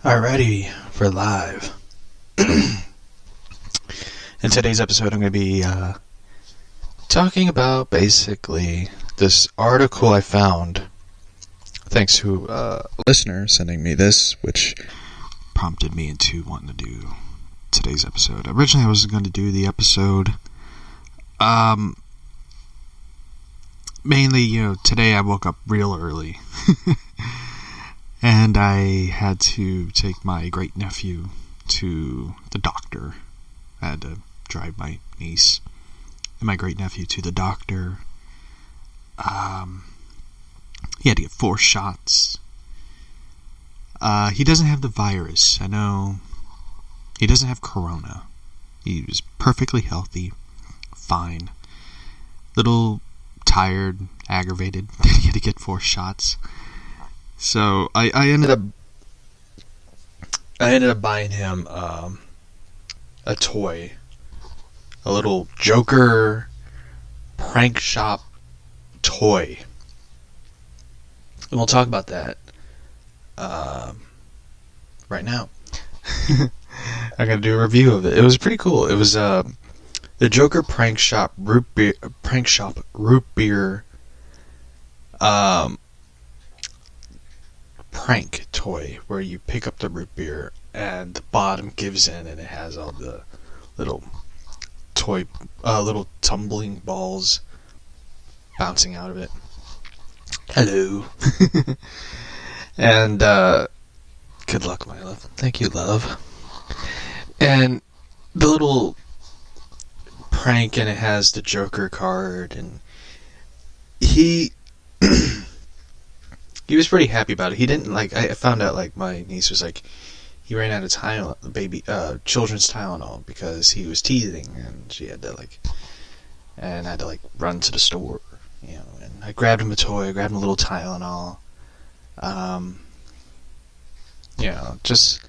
Alrighty, for live. In today's episode, I'm going to be talking about basically this article I found, thanks to a listener sending me this, which prompted me into wanting to do today's episode. Originally, I was going to do the episode, mainly, today I woke up real early. And I had to take my great-nephew to the doctor. I had to drive my niece and my great-nephew to the doctor. He had to get 4 shots. He doesn't have the virus. I know he doesn't have corona. He was perfectly healthy, fine. Little tired, aggravated that he had to get 4 shots. So I ended up buying him a toy, a little Joker prank shop toy, and we'll talk about that right now. I'm gonna do a review of it. It was pretty cool. It was the Joker prank shop root beer prank toy, where you pick up the root beer and the bottom gives in and it has all the little little tumbling balls bouncing out of it. Hello. And good luck, my love. Thank you, love. And the little prank, and it has the Joker card, and he was pretty happy about it. He didn't I found out my niece was he ran out of children's Tylenol because he was teething, and she had to and I had to run to the store, and I grabbed him a toy, grabbed him a little Tylenol, just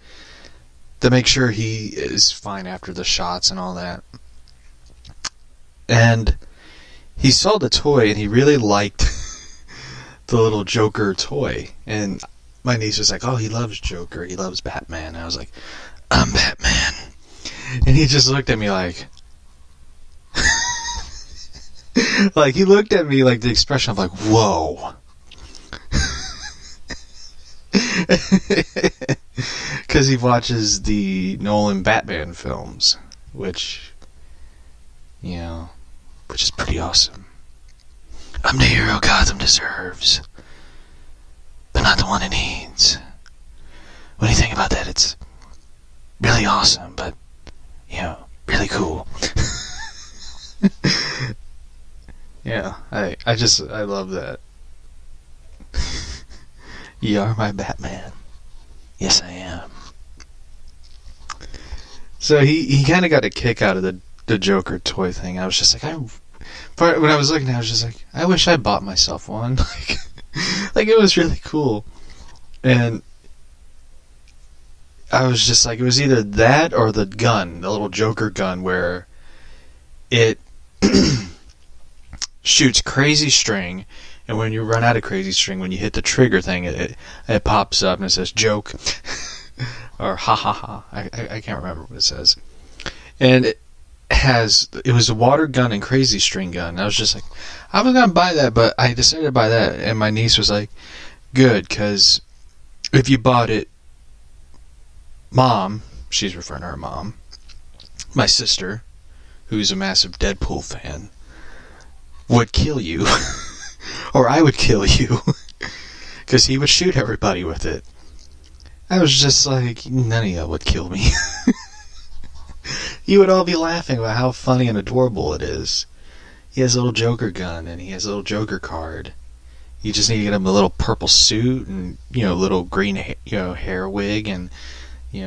to make sure he is fine after the shots and all that. And he saw the toy and he really liked the little Joker toy, and my niece was like, "Oh, he loves Joker, he loves Batman." And I was like, "I'm Batman," and he just looked at me he looked at me the expression of whoa, because he watches the Nolan Batman films, which is pretty awesome. I'm the hero Gotham deserves, but not the one it needs. What do you think about that? It's really awesome, but, really cool. Yeah, I love that. You are my Batman. Yes, I am. So he kind of got a kick out of the Joker toy thing. I was just when I was looking at it, I was just I wish I bought myself one. It was really cool. And I was just it was either that or the gun, the little Joker gun, where it shoots crazy string, and when you run out of crazy string, when you hit the trigger thing, it pops up and it says joke or ha ha ha. I can't remember what it says. And it was a water gun and crazy string gun. I was just I was gonna buy that, but I decided to buy that, and my niece was good, because if you bought it, Mom, she's referring to her mom, my sister, who's a massive Deadpool fan, would kill you, or I would kill you, because he would shoot everybody with it. I was just none of you would kill me. You would all be laughing about how funny and adorable it is. He has a little Joker gun, and he has a little Joker card. You just need to get him a little purple suit and, little green hair wig, and,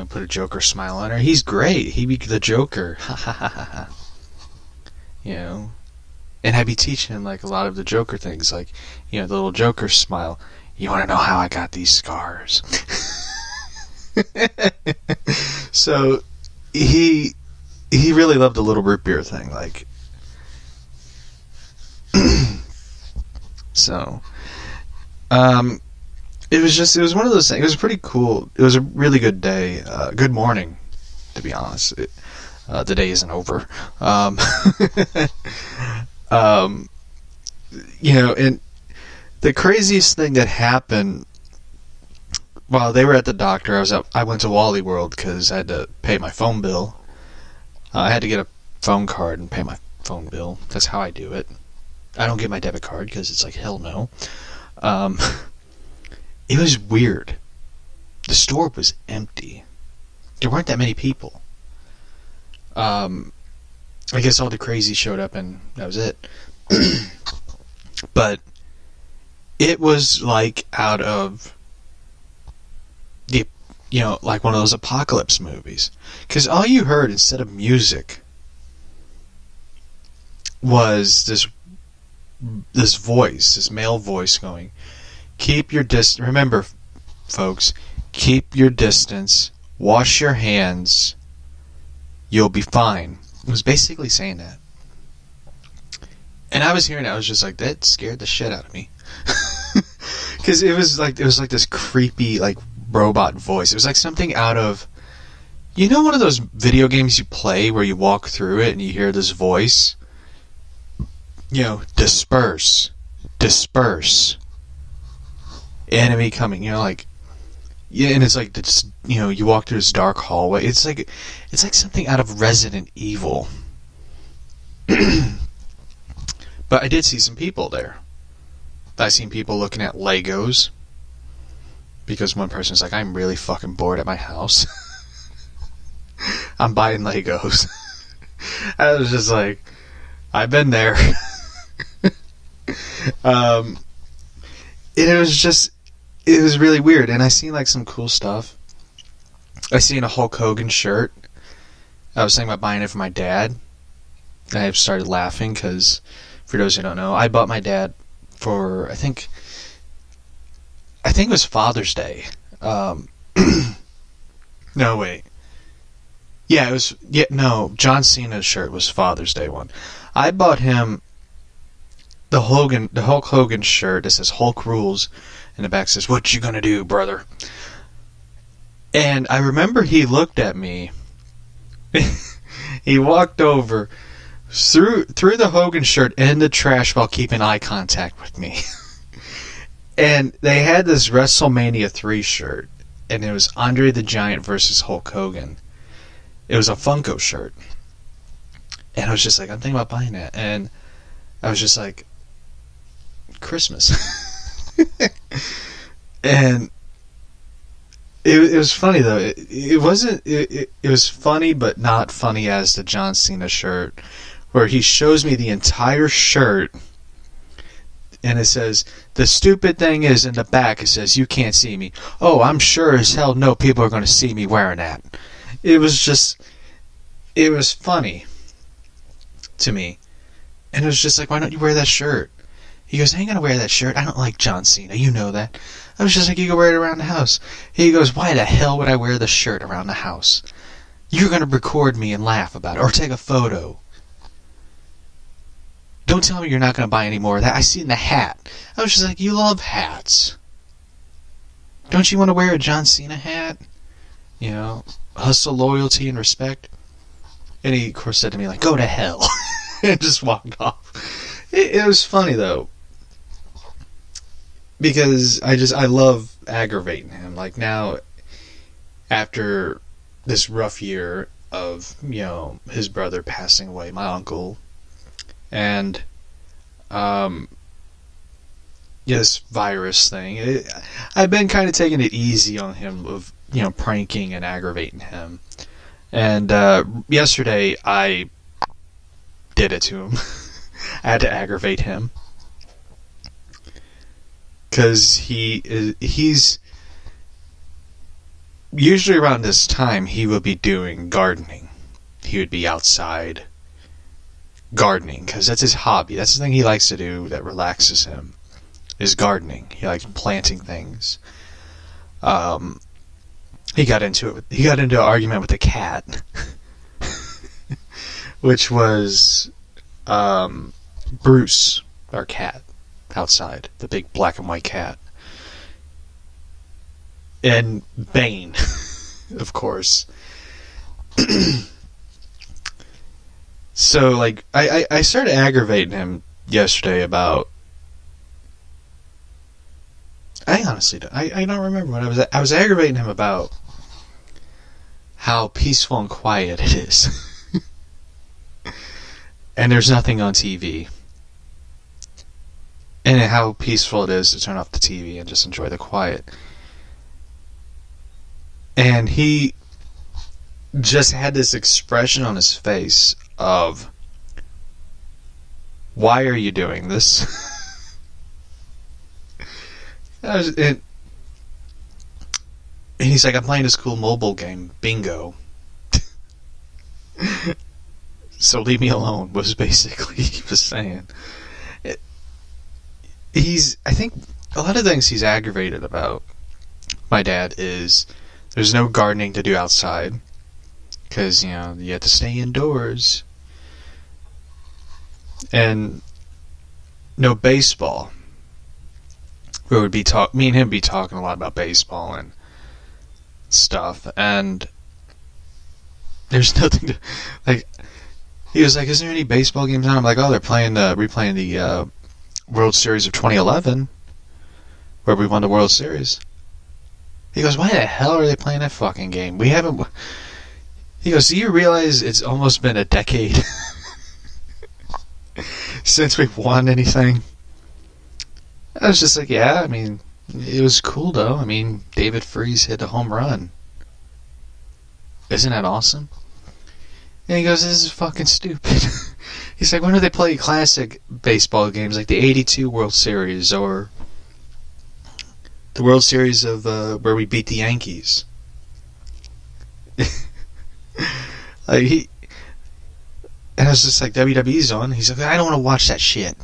put a Joker smile on her. He's great. He'd be the Joker. Ha ha ha ha. And I'd be teaching him, a lot of the Joker things, the little Joker smile. You want to know how I got these scars? So, he really loved the little root beer thing, So, it was one of those things. It was pretty cool. It was a really good day. Good morning, to be honest. The day isn't over. Um, and the craziest thing that happened while they were at the doctor, I went to Wally World because I had to pay my phone bill. I had to get a phone card and pay my phone bill. That's how I do it. I don't get my debit card because it's like, hell no. It was weird. The store was empty. There weren't that many people. I guess all the crazies showed up and that was it. But it was like out of like one of those apocalypse movies. Because all you heard instead of music was this voice, this male voice going, keep your distance. Remember, folks, keep your distance. Wash your hands. You'll be fine. It was basically saying that. And I was hearing it, I was just like, that scared the shit out of me. Because it was like this creepy, like, robot voice. It was like something out of, one of those video games you play where you walk through it and you hear this voice? Disperse. Enemy coming, and it's like this, you walk through this dark hallway. It's like something out of Resident Evil. But I did see some people there. I seen people looking at Legos. Because one person's like, I'm really fucking bored at my house. I'm buying Legos. I was just like, I've been there. And it was really weird. And I seen like some cool stuff. I seen a Hulk Hogan shirt. I was thinking about buying it for my dad. And I started laughing because, for those who don't know, I bought my dad for, I think it was Father's Day. No, wait. Yeah, it was. Yeah, no. John Cena's shirt was Father's Day one. I bought him the Hulk Hogan shirt that says Hulk Rules, and the back says, "What you gonna do, brother?" And I remember he looked at me. He walked over, threw the Hogan shirt in the trash while keeping eye contact with me. And they had this WrestleMania 3 shirt, and it was Andre the Giant versus Hulk Hogan. It was a Funko shirt. And I was just like, I'm thinking about buying that. And I was just like, Christmas. And it was funny, though. It wasn't... It was funny, but not funny as the John Cena shirt, where he shows me the entire shirt, and it says, the stupid thing is in the back, it says, you can't see me. Oh, I'm sure as hell no people are going to see me wearing that. It was funny to me. And it was just like, why don't you wear that shirt? He goes, I ain't going to wear that shirt. I don't like John Cena. You know that. I was just like, you can wear it around the house. He goes, why the hell would I wear the shirt around the house? You're going to record me and laugh about it, or take a photo. Don't tell me you're not going to buy any more of that. I see in the hat. I was just like, you love hats. Don't you want to wear a John Cena hat? Hustle, loyalty, and respect. And he, of course, said to me, like, go to hell. And just walked off. It was funny, though. Because I love aggravating him. Like, now, after this rough year of, his brother passing away, my uncle, and this virus thing, I've been kind of taking it easy on him of pranking and aggravating him. And yesterday I did it to him. I had to aggravate him because he's usually around this time he would be doing gardening. He would be outside gardening, because that's his hobby. That's the thing he likes to do that relaxes him, is gardening. He likes planting things. He got into an argument with a cat, which was Bruce, our cat, outside, the big black and white cat. And Bane, of course. So, like, I started aggravating him yesterday about... I honestly don't, I don't remember what I was aggravating him about how peaceful and quiet it is. And there's nothing on TV. And how peaceful it is to turn off the TV and just enjoy the quiet. And he just had this expression on his face of, why are you doing this? And he's like, I'm playing this cool mobile game, Bingo. So leave me alone, was basically he was saying. I think a lot of things he's aggravated about, my dad, is there's no gardening to do outside. Because, you know, you have to stay indoors. And no baseball. We would be me and him be talking a lot about baseball and stuff. And there's nothing to, like, he was like, is there any baseball games on? I'm like, oh, they're replaying the World Series of 2011, where we won the World Series. He goes, why the hell are they playing that fucking game? We haven't... He goes, do you realize it's almost been a decade since we've won anything? I was just like, yeah, I mean, it was cool though. I mean, David Freese hit a home run. Isn't that awesome? And he goes, this is fucking stupid. He's like, when do they play classic baseball games like the 82 World Series or the World Series of where we beat the Yankees? Like and I was just like, WWE's on. He's like, I don't want to watch that shit.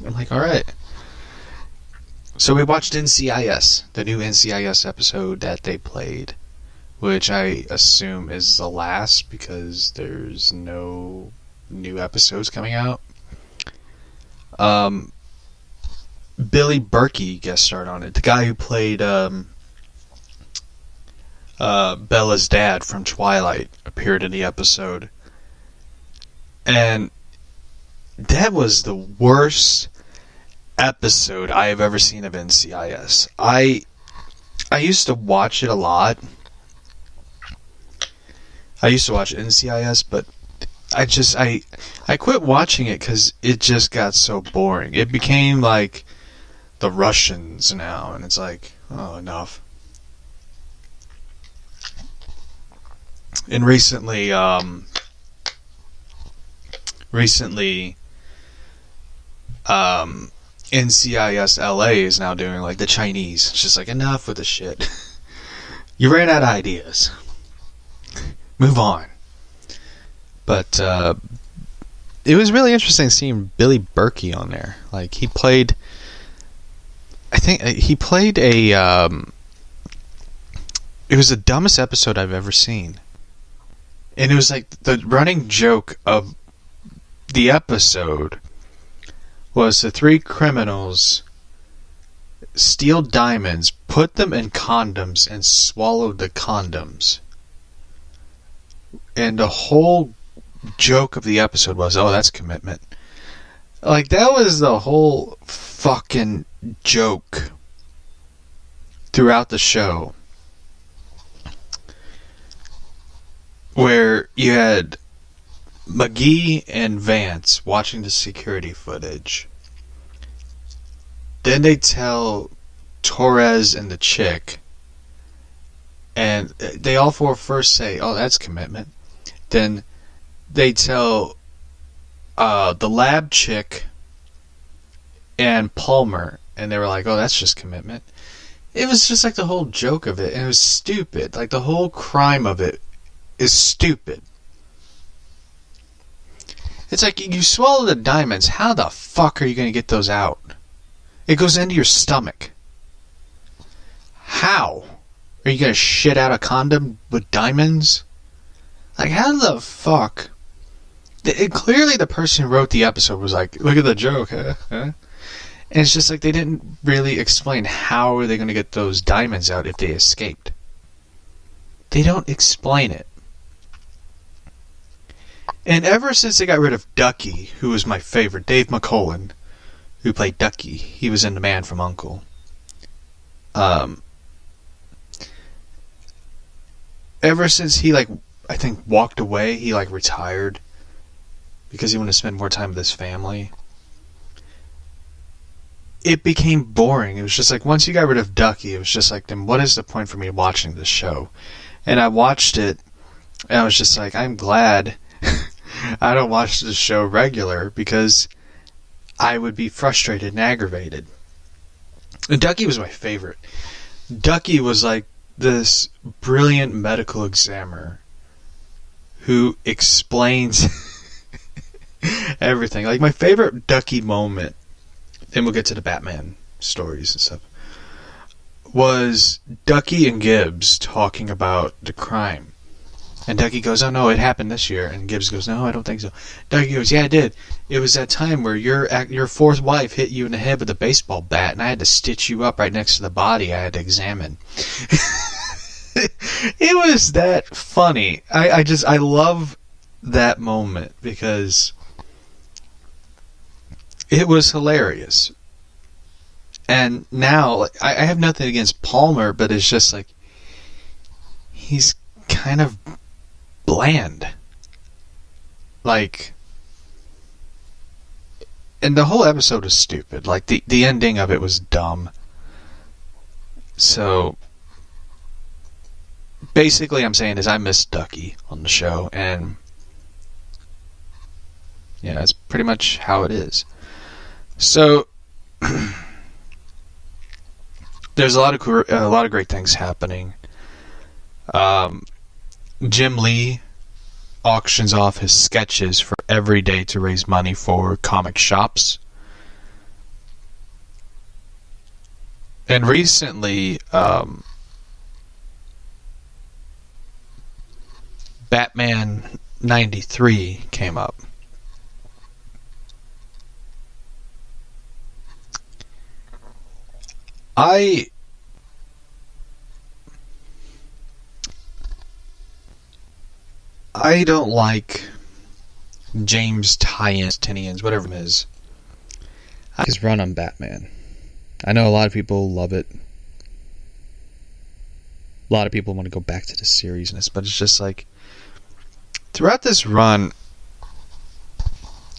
I'm like, alright. So we watched NCIS, the new NCIS episode that they played, which I assume is the last because there's no new episodes coming out. Billy Berkey guest starred on it. The guy who played Bella's dad from Twilight appeared in the episode. And that was the worst episode I have ever seen of NCIS. I used to watch it a lot. I used to watch NCIS, but I quit watching it because it just got so boring. It became like the Russians now, and it's like, oh, enough. And recently, NCIS LA is now doing like the Chinese. It's just like, enough with the shit. You ran out of ideas. Move on. But it was really interesting seeing Billy Berkey on there. Like, he played... I think he played a... it was the dumbest episode I've ever seen. And it was like the running joke of the episode was the three criminals steal diamonds, put them in condoms, and swallowed the condoms. And the whole joke of the episode was, oh, that's commitment. Like, that was the whole fucking joke throughout the show. Where you had McGee and Vance watching the security footage. Then they tell Torres and the chick, and they all four first say, oh, that's commitment. Then they tell the lab chick and Palmer, and they were like, oh, that's just commitment. It was just like the whole joke of it, and it was stupid. Like, the whole crime of it is stupid. It's like, you swallow the diamonds, how the fuck are you going to get those out? It goes into your stomach. How? Are you going to shit out a condom with diamonds? Like, how the fuck? Clearly the person who wrote the episode was like, look at the joke, huh? And it's just like they didn't really explain how are they going to get those diamonds out if they escaped. They don't explain it. And ever since they got rid of Ducky, who was my favorite, Dave McCullen, who played Ducky, he was in The Man from U.N.C.L.E. Ever since he, I think walked away, he, retired because he wanted to spend more time with his family, it became boring. It was just like, once you got rid of Ducky, it was just like, then what is the point for me watching this show? And I watched it, and I was just like, I'm glad I don't watch this show regular, because I would be frustrated and aggravated. And Ducky was my favorite. Ducky was like this brilliant medical examiner who explains everything. Like, my favorite Ducky moment, and we'll get to the Batman stories and stuff, was Ducky and Gibbs talking about the crime. And Ducky goes, oh no, it happened this year. And Gibbs goes, no, I don't think so. Ducky goes, yeah, it did. It was that time where your fourth wife hit you in the head with a baseball bat, and I had to stitch you up right next to the body I had to examine. It was that funny. I love that moment because it was hilarious. And now, I have nothing against Palmer, but it's just like, he's kind of bland. And the whole episode was stupid. The ending of it was dumb. So, basically I'm saying is I miss Ducky on the show, and yeah, that's pretty much how it is. So, there's a lot of great things happening. Jim Lee auctions off his sketches for every day to raise money for comic shops. And recently, Batman 93 came up. I don't like James Tynions, whatever it is. His run on Batman. I know a lot of people love it. A lot of people want to go back to the seriousness, but it's just like, throughout this run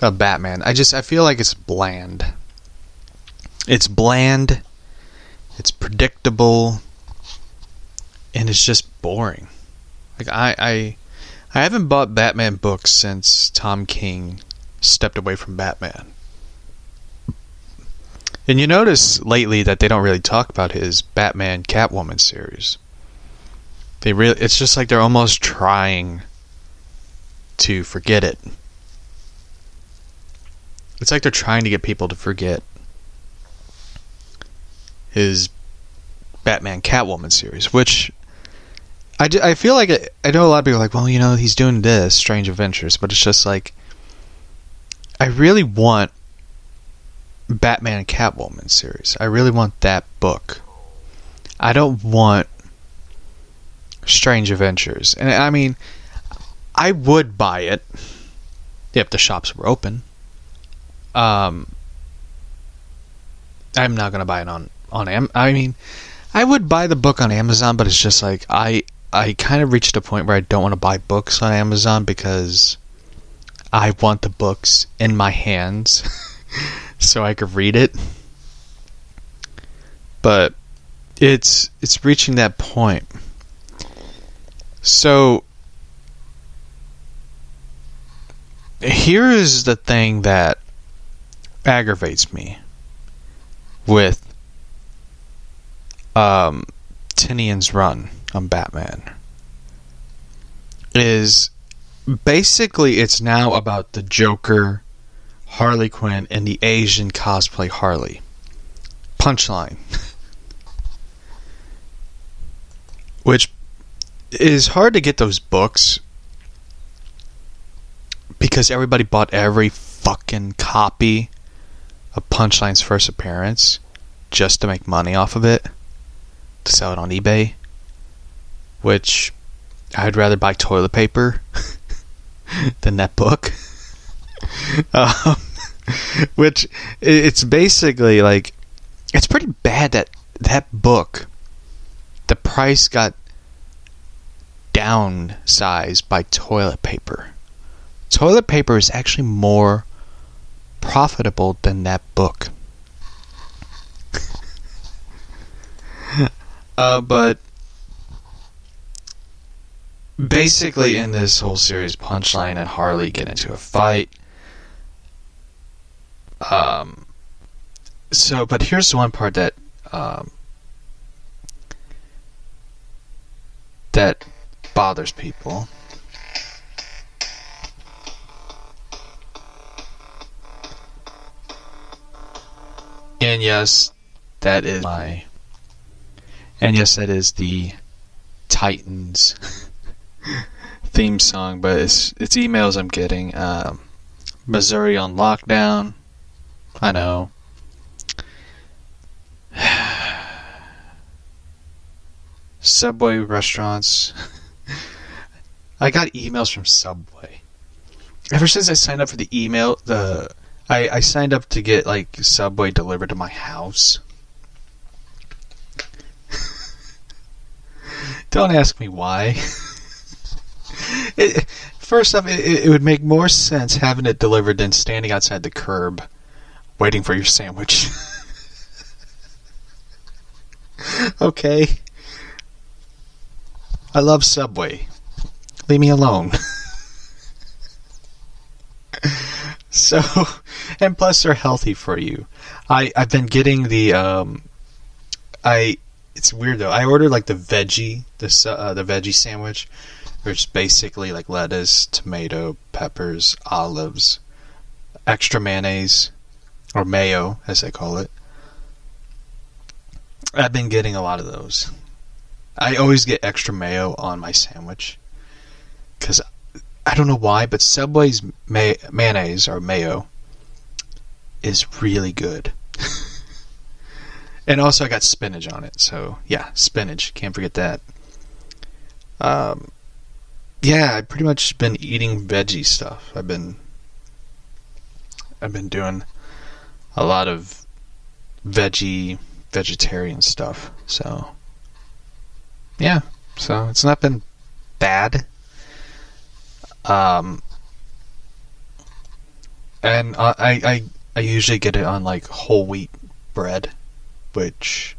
of Batman, I feel like it's bland. It's bland, it's predictable, and it's just boring. I haven't bought Batman books since Tom King stepped away from Batman. And you notice lately that they don't really talk about his Batman Catwoman series. It's just like they're almost trying to forget it. It's like they're trying to get people to forget his Batman Catwoman series, which I feel like I know a lot of people are like, well, he's doing this, Strange Adventures, but it's just like, I really want Batman Catwoman series. I really want that book. I don't want Strange Adventures. And I mean, I would buy it if the shops were open. I'm not going to buy it on Amazon. I mean, I would buy the book on Amazon, but it's just like, I kind of reached a point where I don't want to buy books on Amazon because I want the books in my hands so I could read it. But it's reaching that point. So here is the thing that aggravates me with Tynion's run on Batman is basically it's now about the Joker, Harley Quinn, and the Asian cosplay Harley. Punchline. Which is hard to get those books because everybody bought every fucking copy of Punchline's first appearance just to make money off of it, to sell it on eBay, which I'd rather buy toilet paper than that book. Which, it's basically like, it's pretty bad that that book, the price got downsized by toilet paper. Toilet paper is actually more profitable than that book. But basically in this whole series, Punchline and Harley get into a fight. But here's the one part that that bothers people. And yes, that is the Titans theme song, but it's emails I'm getting. Missouri on lockdown. I know. Subway restaurants. I got emails from Subway. Ever since I signed up for the email, I signed up to get like Subway delivered to my house. Don't ask me why. First off, it would make more sense having it delivered than standing outside the curb waiting for your sandwich. Okay. I love Subway. Leave me alone. So, and plus they're healthy for you. I've been getting the it's weird though. I ordered like the veggie sandwich, which is basically like lettuce, tomato, peppers, olives, extra mayonnaise, or mayo as they call it. I've been getting a lot of those. I always get extra mayo on my sandwich because I don't know why, but Subway's mayonnaise or mayo is really good. And also I got spinach on it, so yeah, spinach, can't forget that. Yeah, I've pretty much been eating veggie stuff. I've been doing a lot of vegetarian stuff, so yeah, so it's not been bad. And I usually get it on like whole wheat bread, which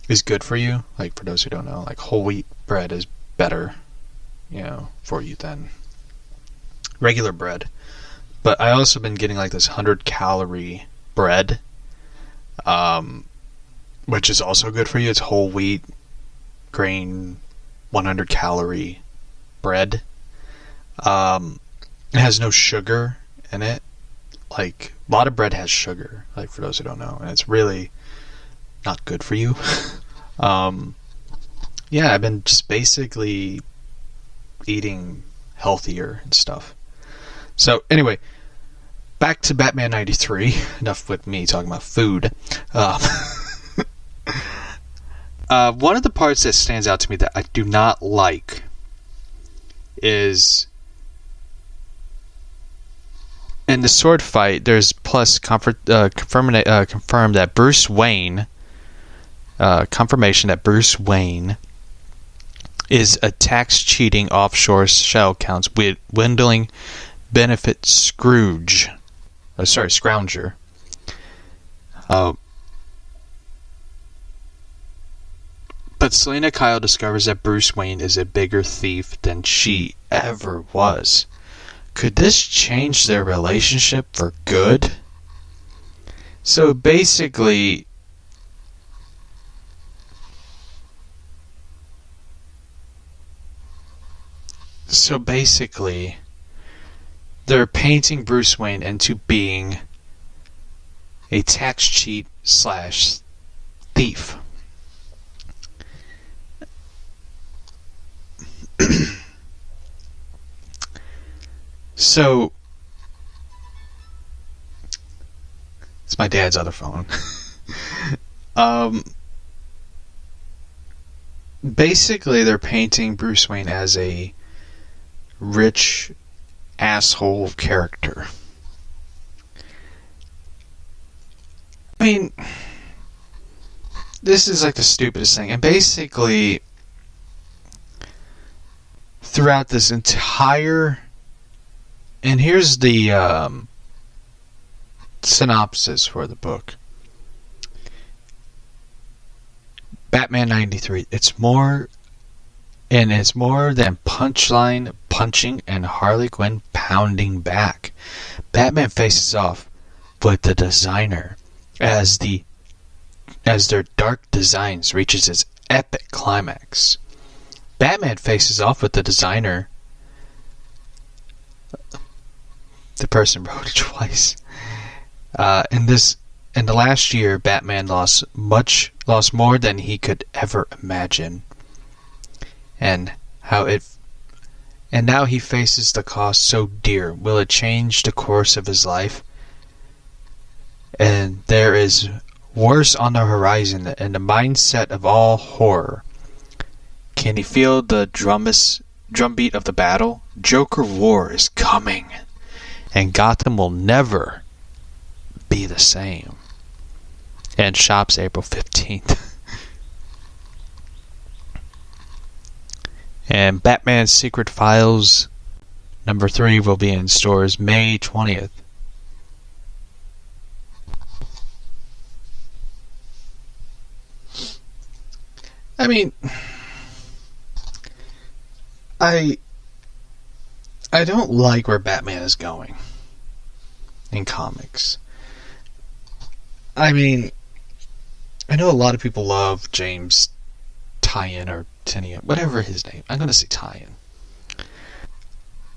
is good for you. Like for those who don't know, like whole wheat bread is better, for you than regular bread. But I also been getting like this 100-calorie bread, which is also good for you. It's whole wheat grain 100-calorie bread. It has no sugar in it. Like a lot of bread has sugar, like for those who don't know, and it's really not good for you. Yeah, I've been just basically eating healthier and stuff. So anyway, back to Batman 93. Enough with me talking about food. One of the parts that stands out to me that I do not like is in the sword fight. There's confirmed that Bruce Wayne, confirmation that Bruce Wayne is a tax cheating offshore shell accounts dwindling benefit Scrounger. But Selena Kyle discovers that Bruce Wayne is a bigger thief than she ever was. Could this change their relationship for good? So basically, they're painting Bruce Wayne into being a tax cheat / thief. So It's my dad's other phone. Basically, they're painting Bruce Wayne as a rich asshole character. I mean, this is like the stupidest thing. And basically, throughout this entire... And here's the synopsis for the book. Batman 93. It's more than punchline punching and Harley Quinn pounding back. Batman faces off with the designer as their dark designs reaches its epic climax. Batman faces off with the designer. The person wrote it twice. In the last year, Batman lost more than he could ever imagine, and now he faces the cost so dear. Will it change the course of his life? And there is worse on the horizon, and the mindset of all horror. Can he feel the drumbeat of the battle? Joker War is coming, and Gotham will never be the same. And shops April 15th. And Batman Secret Files #3 will be in stores May 20th. I mean, I don't like where Batman is going in comics. I mean, I know a lot of people love James Tynion or Tynion, whatever his name. I'm going to say Tynion.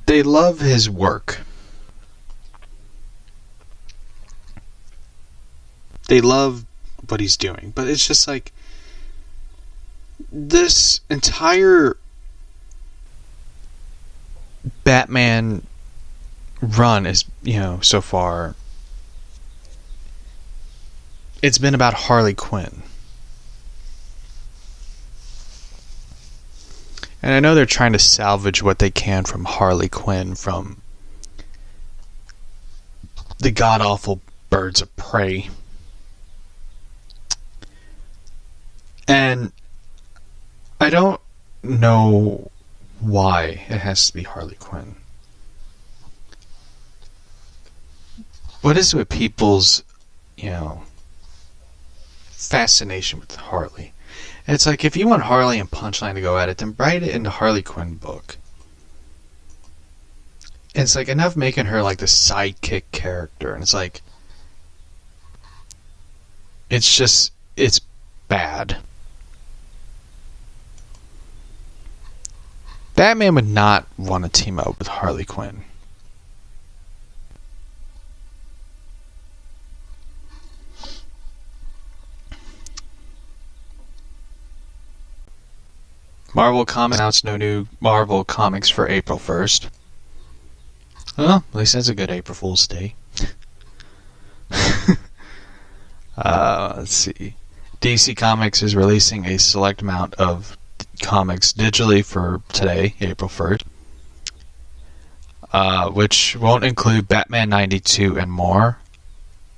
They love his work. They love what he's doing. But it's just like, this entire Batman run is, so far, it's been about Harley Quinn. And I know they're trying to salvage what they can from Harley Quinn, from the god-awful Birds of Prey. And I don't know why it has to be Harley Quinn. What is it with people's, fascination with Harley? And it's like, if you want Harley and Punchline to go at it, then write it in the Harley Quinn book. And it's like, enough making her like the sidekick character. And it's like, it's bad. Batman would not want to team up with Harley Quinn. Marvel Comics announced no new Marvel Comics for April 1st. Well, at least that's a good April Fool's Day. Let's see. DC Comics is releasing a select amount of comics digitally for today, April 1st, which won't include Batman 92 and more.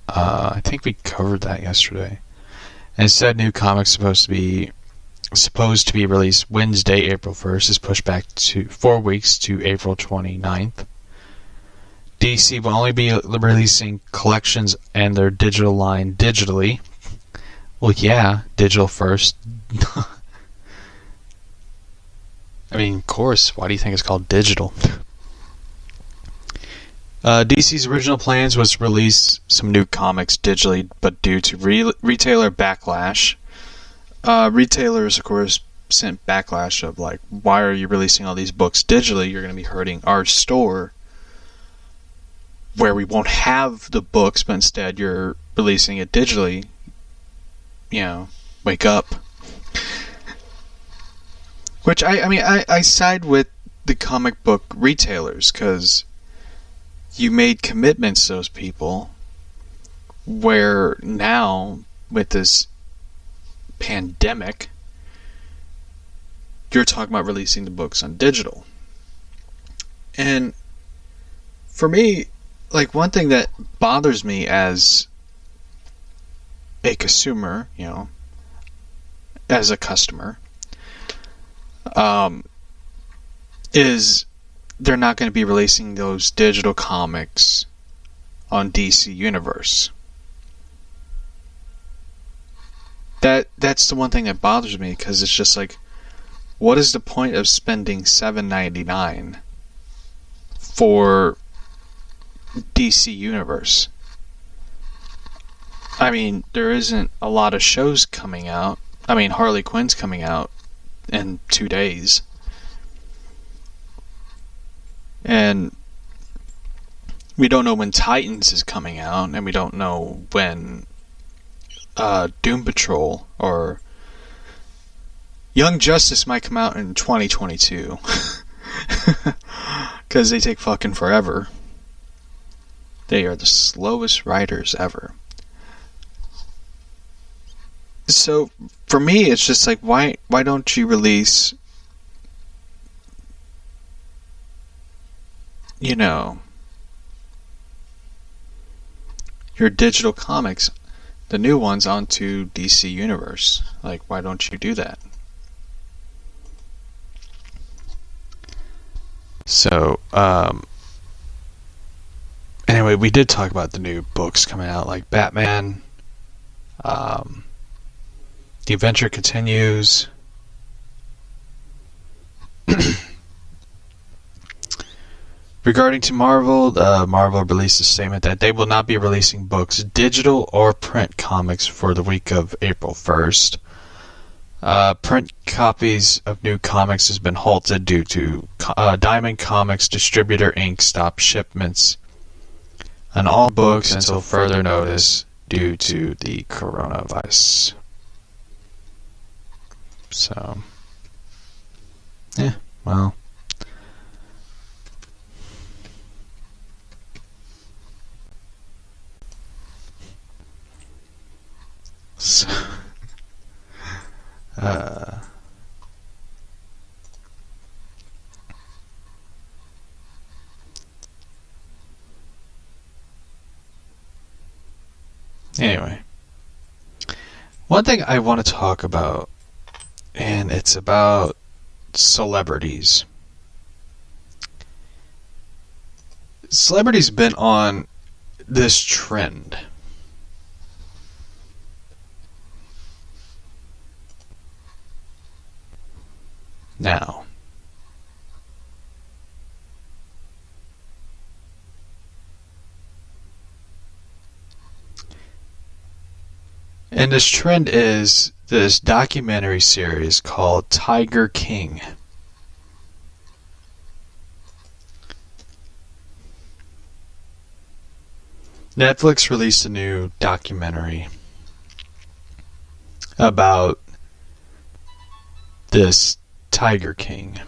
I think we covered that yesterday. Instead, new comics supposed to be released Wednesday, April 1st, is pushed back to 4 weeks to April 29th. DC will only be releasing collections and their digital line digitally. Well, yeah, digital first. I mean, of course, why do you think it's called digital? DC's original plans was to release some new comics digitally, but due to retailer backlash, retailers, of course, sent backlash of like, why are you releasing all these books digitally? You're going to be hurting our store, where we won't have the books, but instead you're releasing it digitally. Wake up. Which, I side with the comic book retailers, because you made commitments to those people Where now, with this pandemic, you're talking about releasing the books on digital. And for me, like, one thing that bothers me as a consumer, as a customer, is they're not going to be releasing those digital comics on DC Universe. That's the one thing that bothers me, because it's just like, what is the point of spending $7.99 for DC Universe? I mean, there isn't a lot of shows coming out. I mean, Harley Quinn's coming out in 2 days. And we don't know when Titans is coming out, and we don't know when Doom Patrol or Young Justice might come out in 2022. Because they take fucking forever. They are the slowest writers ever. So, for me, it's just like, why don't you release, your digital comics, the new ones, onto DC Universe? Like, why don't you do that? So, anyway, we did talk about the new books coming out, like Batman, The Adventure Continues. Regarding to Marvel, Marvel released a statement that they will not be releasing books, digital or print comics, for the week of April 1st. Print copies of new comics has been halted due to Diamond Comics distributor Inc. stopped shipments on all books until further notice due to the coronavirus. So, yeah, well. So, anyway, one thing I want to talk about, and it's about celebrities. Celebrities have been on this trend. Now, and this trend is this documentary series called Tiger King. Netflix released a new documentary about this Tiger King.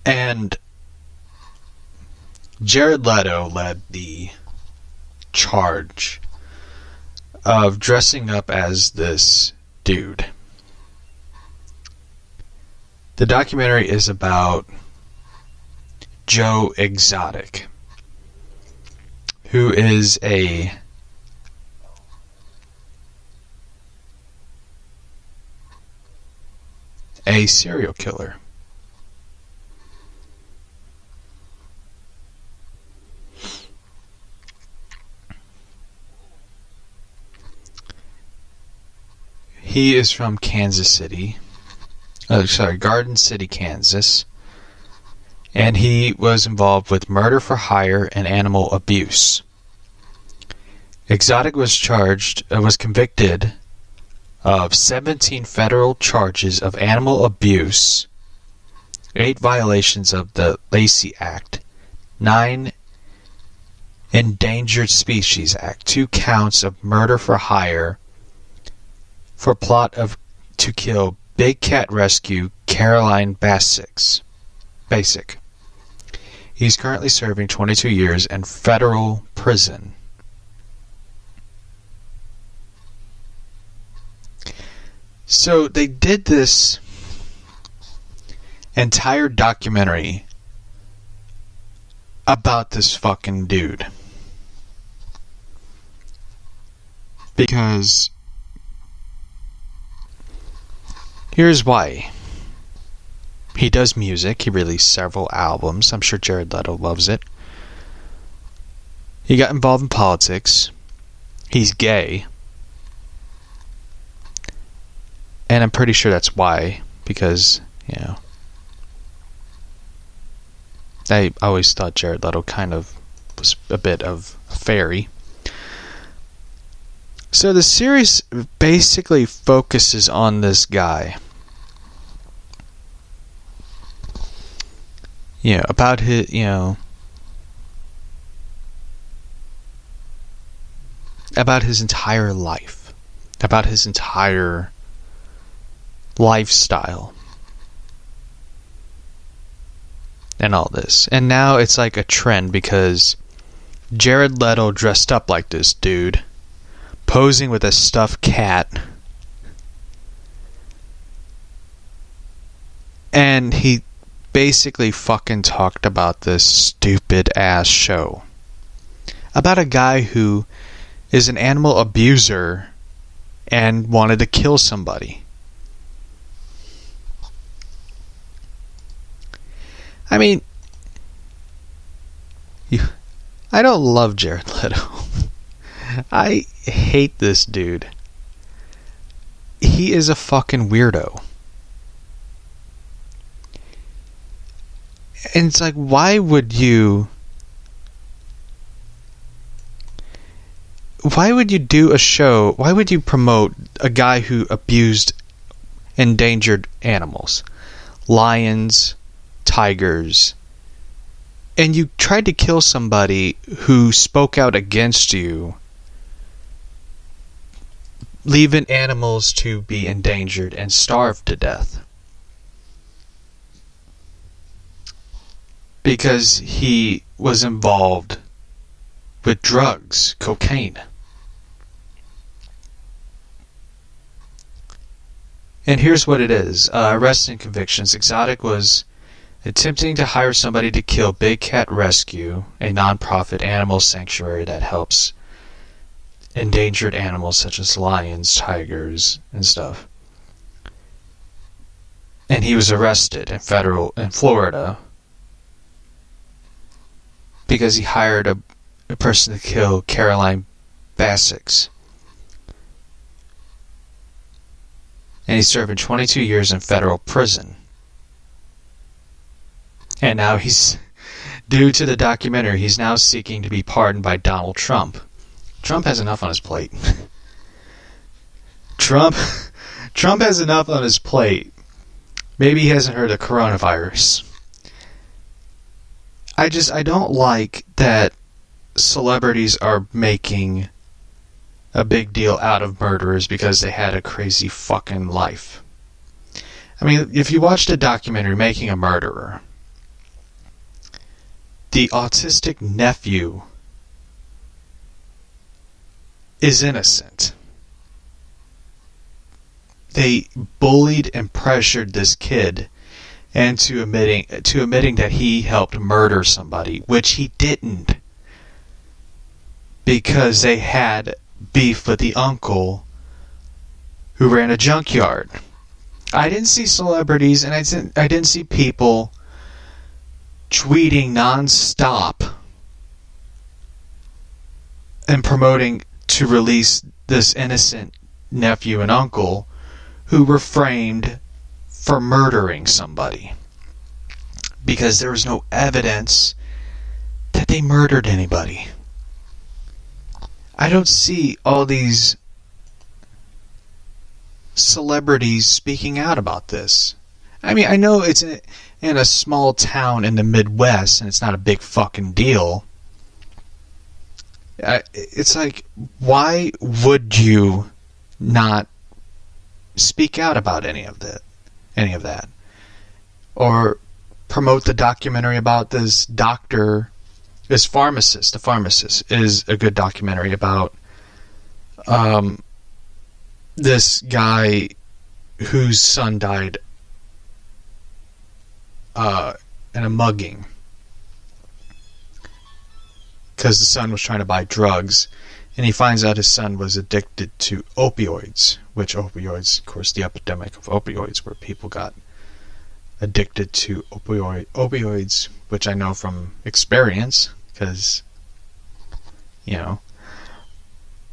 And Jared Leto led the charge of dressing up as this dude. The documentary is about Joe Exotic, who is a serial killer. He is from Kansas City. Garden City, Kansas. And he was involved with murder for hire and animal abuse. Exotic was convicted of 17 federal charges of animal abuse, 8 violations of the Lacey Act, 9 Endangered Species Act, 2 counts of murder for hire for plot to kill Big Cat Rescue, Caroline Basic. He's currently serving 22 years in federal prison. So they did this entire documentary about this fucking dude. Because here's why. He does music. He released several albums. I'm sure Jared Leto loves it. He got involved in politics. He's gay. And I'm pretty sure that's why. Because, you know, I always thought Jared Leto kind of was a bit of a fairy. So the series basically focuses on this guy. About his, about his entire life. About his entire lifestyle. And all this. And now it's like a trend because Jared Leto dressed up like this dude, posing with a stuffed cat. And he basically fucking talked about this stupid ass show. About a guy who is an animal abuser and wanted to kill somebody. I mean, I don't love Jared Leto. I hate this dude. He is a fucking weirdo. And it's like, why would you do a show? Why would you promote a guy who abused endangered animals? Lions, tigers. And you tried to kill somebody who spoke out against you, leaving animals to be endangered and starved to death. Because he was involved with drugs, cocaine. And here's what it is. Arrests and convictions. Exotic was attempting to hire somebody to kill Big Cat Rescue, a non-profit animal sanctuary that helps endangered animals such as lions, tigers, and stuff. And he was arrested in Florida because he hired a person to kill Caroline Basic. And he's serving 22 years in federal prison. And now due to the documentary, he's now seeking to be pardoned by Donald Trump. Trump has enough on his plate. Trump has enough on his plate. Maybe he hasn't heard of coronavirus. I don't like that celebrities are making a big deal out of murderers because they had a crazy fucking life. I mean, if you watched a documentary, Making a Murderer, the autistic nephew is innocent. They bullied and pressured this kid into admitting that he helped murder somebody, which he didn't, because they had beef with the uncle who ran a junkyard. I didn't see celebrities, and I didn't see people tweeting nonstop and promoting to release this innocent nephew and uncle who were framed for murdering somebody, because there was no evidence that they murdered anybody. I don't see all these celebrities speaking out about this. I mean, I know it's in a small town in the Midwest and it's not a big fucking deal. It's like, why would you not speak out about any of that? or promote the documentary about this doctor, this pharmacist. The pharmacist is a good documentary about this guy whose son died in a mugging because the son was trying to buy drugs, and he finds out his son was addicted to opioids, which opioids, of course, the epidemic of opioids, where people got addicted to opioids, which I know from experience, because, you know,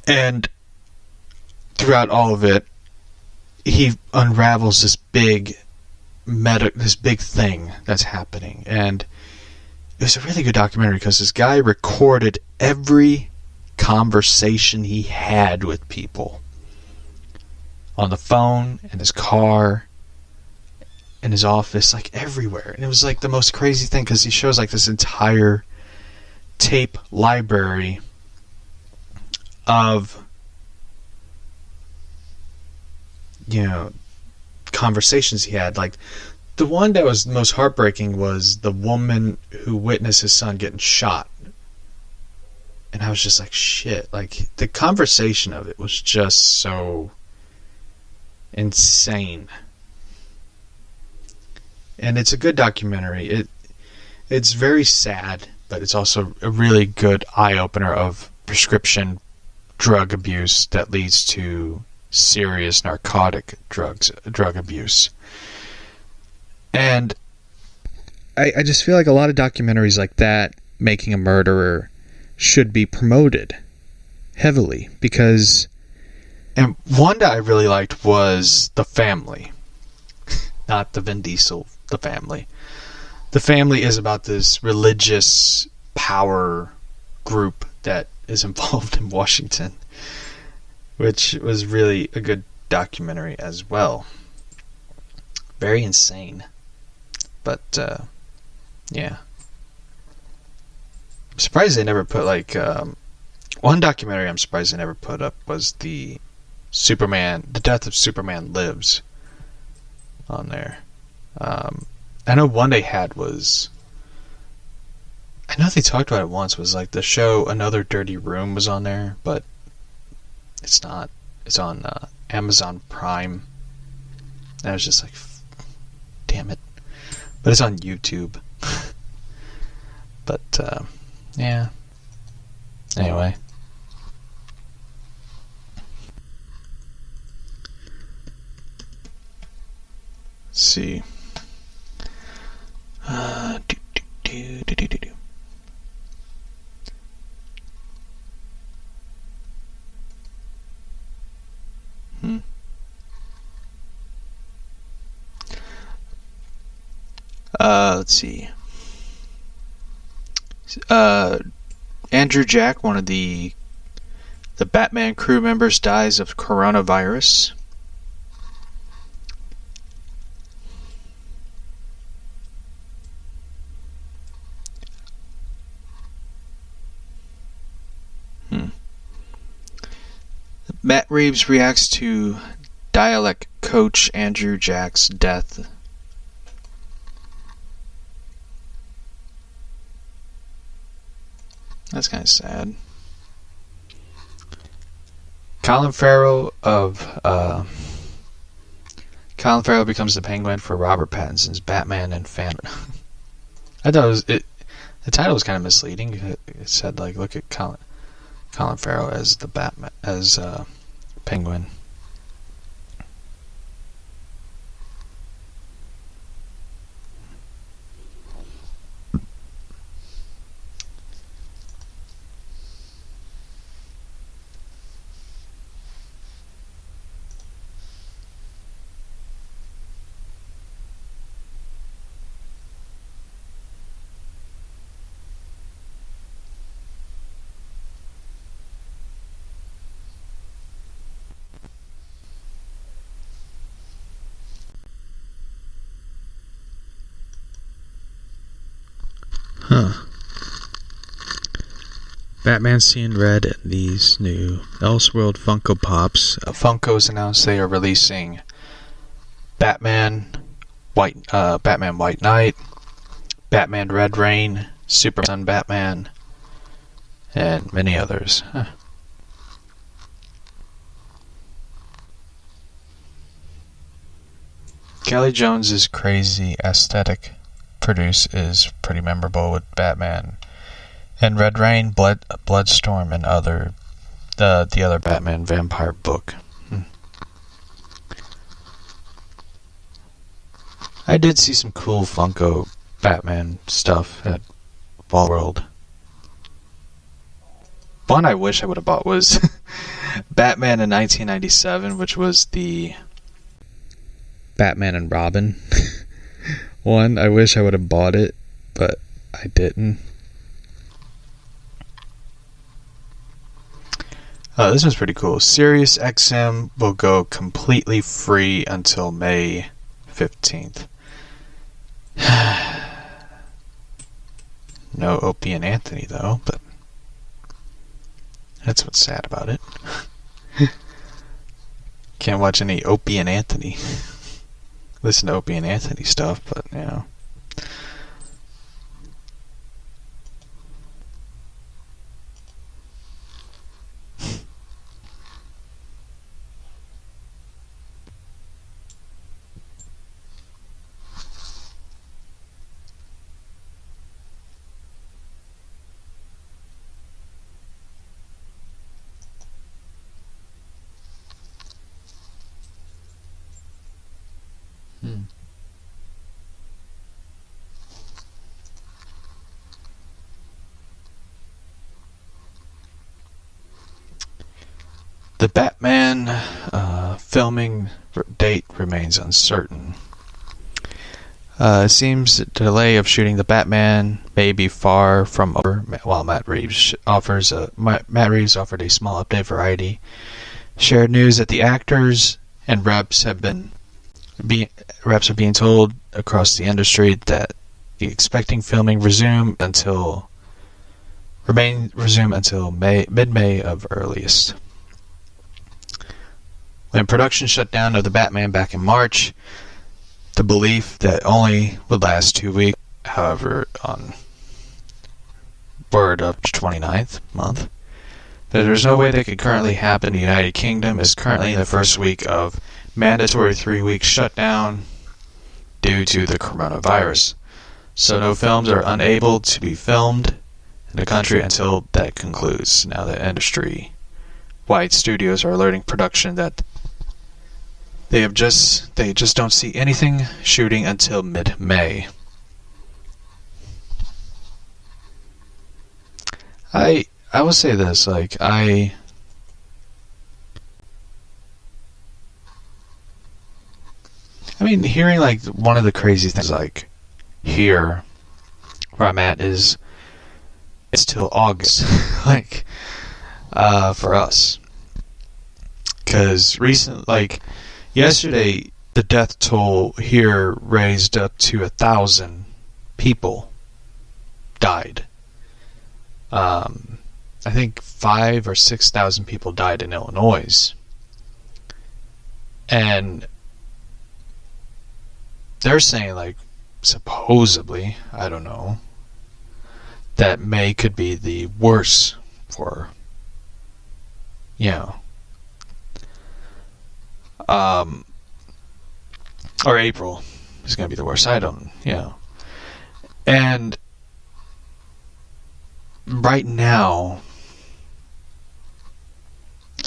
and throughout all of it, he unravels this big thing that's happening. And it was a really good documentary because this guy recorded every conversation he had with people on the phone, in his car, in his office, like everywhere. And it was like the most crazy thing because he shows like this entire tape library of, you know, conversations he had. Like, the one that was most heartbreaking was the woman who witnessed his son getting shot. And I was just like, shit. Like, the conversation of it was just so insane. And it's a good documentary. It's very sad, but it's also a really good eye-opener of prescription drug abuse that leads to serious narcotic drug abuse. And I just feel like a lot of documentaries like that, Making a Murderer, should be promoted heavily, because, and one that I really liked was The Family. Not the Vin Diesel, The Family. The Family is about this religious power group that is involved in Washington, which was really a good documentary as well. Very insane. But, yeah. I'm surprised they never put, like, one documentary I'm surprised they never put up was the Death of Superman Lives on there. I know one they had was, I know they talked about it once, was like the show Another Dirty Room was on there, but it's not. It's on Amazon Prime. And I was just like, damn it. But it's on YouTube. But, yeah. Anyway. Let's see. Let's see. Andrew Jack, one of the Batman crew members, dies of coronavirus. Matt Reeves reacts to dialect coach Andrew Jack's death. That's kind of sad. Colin Farrell becomes the Penguin for Robert Pattinson's Batman and Phantom. I thought the title was kind of misleading. It said, like, look at Colin Farrell as the Batman, as Penguin. Batman seeing red in these new Elseworld Funko Pops. Funko's announced they are releasing Batman Batman White Knight, Batman Red Rain, Superman Batman, and many others. Kelly Jones's crazy aesthetic produce is pretty memorable with Batman and Red Rain, Bloodstorm, and the other Batman vampire book. I did see some cool Funko Batman stuff at Ball World. One I wish I would have bought was Batman in 1997, which was the Batman and Robin one. I wish I would have bought it, but I didn't. This one's pretty cool. Sirius XM will go completely free until May 15th. No Opie and Anthony, though, but that's what's sad about it. Can't watch any Opie and Anthony. Listen to Opie and Anthony stuff, but, you know. The Batman filming date remains uncertain. It seems the delay of shooting the Batman may be far from over, while Matt Reeves offered a small update. Variety shared news that the actors and reps are being told across the industry that the expecting filming resume until mid-May of earliest. When production shut down of the Batman back in March, the belief that only would last 2 weeks, however, on word of 29th month, that there's no way that could currently happen in the United Kingdom is currently in the first week of mandatory 3-week shutdown due to the coronavirus. So no films are unable to be filmed in the country until that concludes. Now the industry-wide studios are alerting production that they just don't see anything shooting until mid-May. I will say this, I mean, hearing one of the crazy things here where I'm at is it's till August for us, because yesterday the death toll here raised up to 1,000 people died. I think 5,000 or 6,000 people died in Illinois, and they're saying supposedly, I don't know, that May could be the worst for, or April is going to be the worst. I don't, and right now,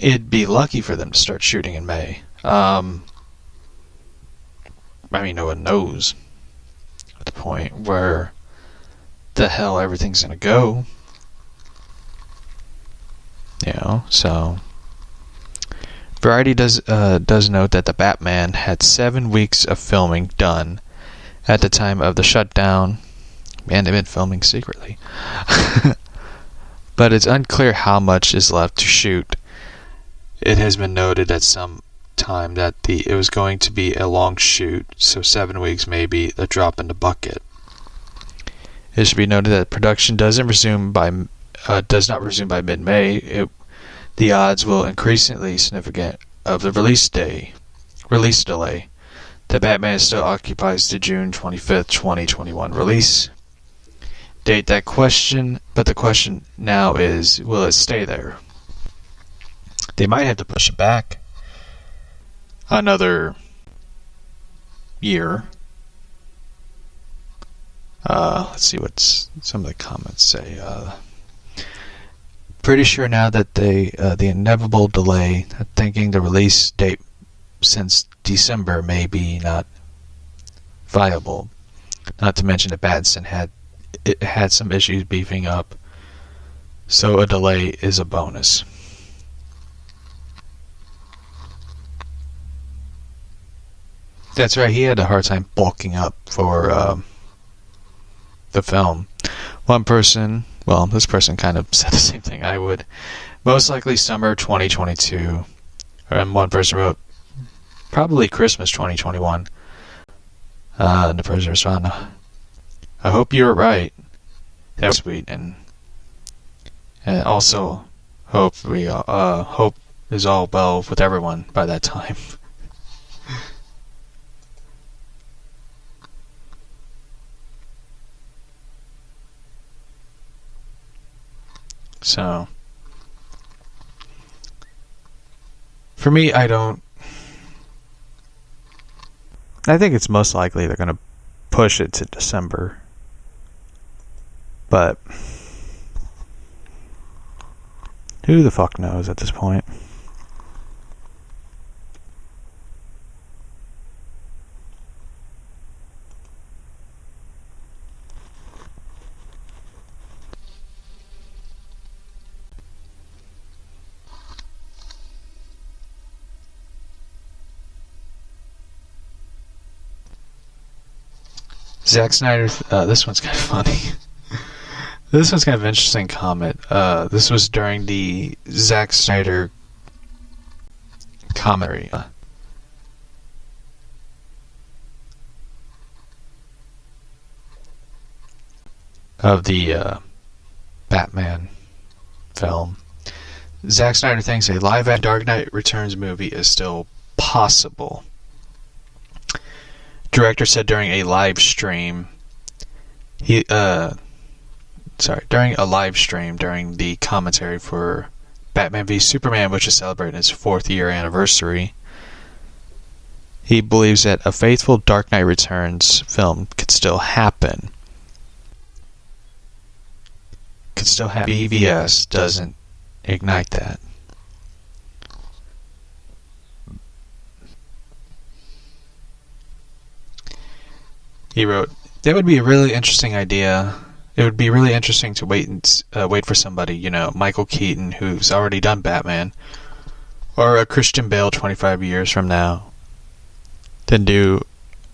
it'd be lucky for them to start shooting in May. I mean, no one knows at the point where the hell everything's going to go. So Variety does note that the Batman had 7 weeks of filming done at the time of the shutdown, and they've been filming secretly. But it's unclear how much is left to shoot. It has been noted at some time that it was going to be a long shoot, so 7 weeks may be a drop in the bucket. It should be noted that production does not resume by mid-May. The odds will increasingly significant of the release delay. The Batman still occupies the June 25th, 2021 release date. But the question now is, will it stay there? They might have to push it back another year. Let's see what some of the comments say. Pretty sure now that the inevitable delay, thinking the release date since December may be not viable. Not to mention that Batson had some issues beefing up, so a delay is a bonus. That's right, he had a hard time bulking up for the film. This person kind of said the same thing I would. Most likely summer 2022. And one person wrote, probably Christmas 2021. And the person responded, I hope you were right. That was sweet. And also hope hope is all well with everyone by that time. So, for me, I think it's most likely they're going to push it to December. But who the fuck knows at this point? Zack Snyder, this one's kind of funny. This one's kind of an interesting comment. This was during the Zack Snyder commentary. Of the Batman film. Zack Snyder thinks a live-action Dark Knight Returns movie is still possible. Director said during a live stream during the commentary for Batman v Superman, which is celebrating its 4th year anniversary, he believes that a faithful Dark Knight Returns film could still happen. BVS doesn't ignite that. He wrote, that would be a really interesting idea. It would be really interesting to wait for somebody, Michael Keaton, who's already done Batman, or a Christian Bale 25 years from now, then do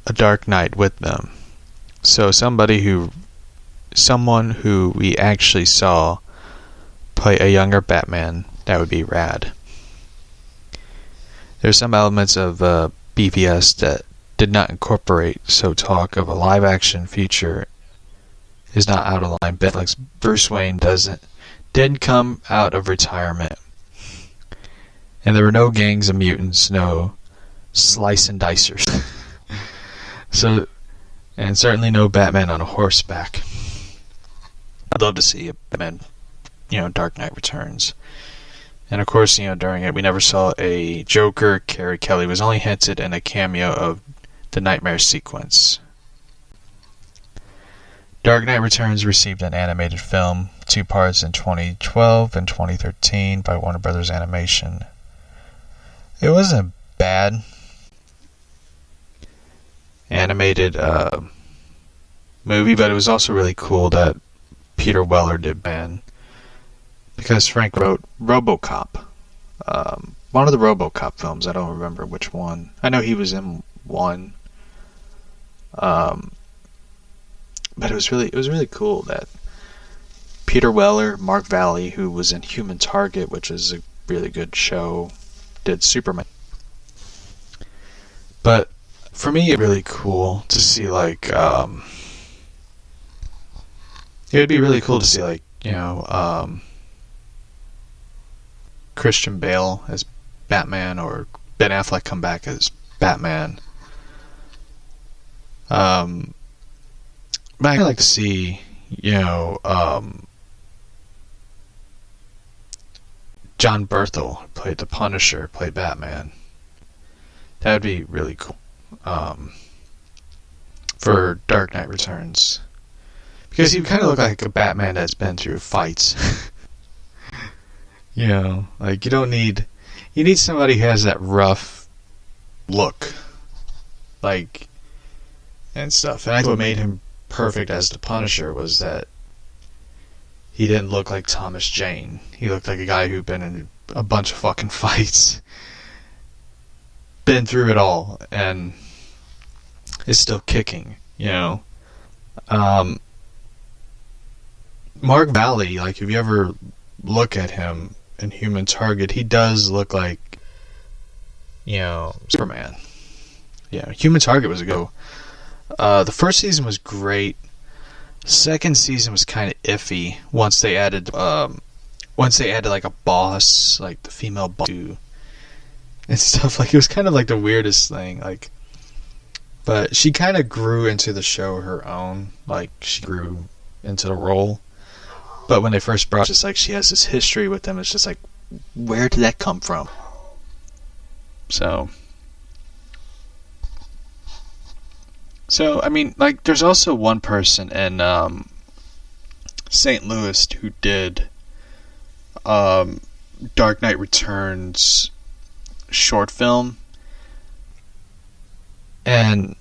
a Dark Knight with them. So someone who we actually saw play a younger Batman, that would be rad. There's some elements of BVS that did not incorporate, so talk of a live-action feature is not out of line. Netflix Bruce Wayne didn't come out of retirement, and there were no gangs of mutants, no slice and dicers. And certainly no Batman on a horseback. I'd love to see a Batman, Dark Knight Returns. And of course, during it, we never saw a Joker. Carrie Kelly was only hinted in a cameo of the Nightmare sequence. Dark Knight Returns received an animated film, 2 parts in 2012 and 2013 by Warner Brothers Animation. It wasn't a bad animated movie, but it was also really cool that Peter Weller did Batman, because Frank wrote RoboCop. One of the RoboCop films, I don't remember which one. I know he was in one. But it was really cool that Peter Weller, Mark Valley, who was in Human Target, which is a really good show, did Superman. But for me, it's really cool to see it would be really cool to see Christian Bale as Batman or Ben Affleck come back as Batman. But I'd like to see, John Berthel, who played the Punisher, played Batman. That would be really cool. For Dark Knight Returns. Because he kind of look like a Batman that's been through fights. Like you need somebody who has that rough look. Like, and stuff. And I think what made him perfect as the Punisher was that he didn't look like Thomas Jane. He looked like a guy who'd been in a bunch of fucking fights. Been through it all. And is still kicking, Mark Valley, like, if you ever look at him in Human Target, he does look like, Superman. Yeah, Human Target was a go. The first season was great. Second season was kind of iffy once they added like a boss, like the female boss, and stuff. Like, it was kind of like the weirdest thing, like. But she kind of grew into the show her own. Like, she grew into the role. But when they first brought, just like she has this history with them, it's just like, where did that come from? So I mean, like, there's also one person in St. Louis who did Dark Knight Returns short film. And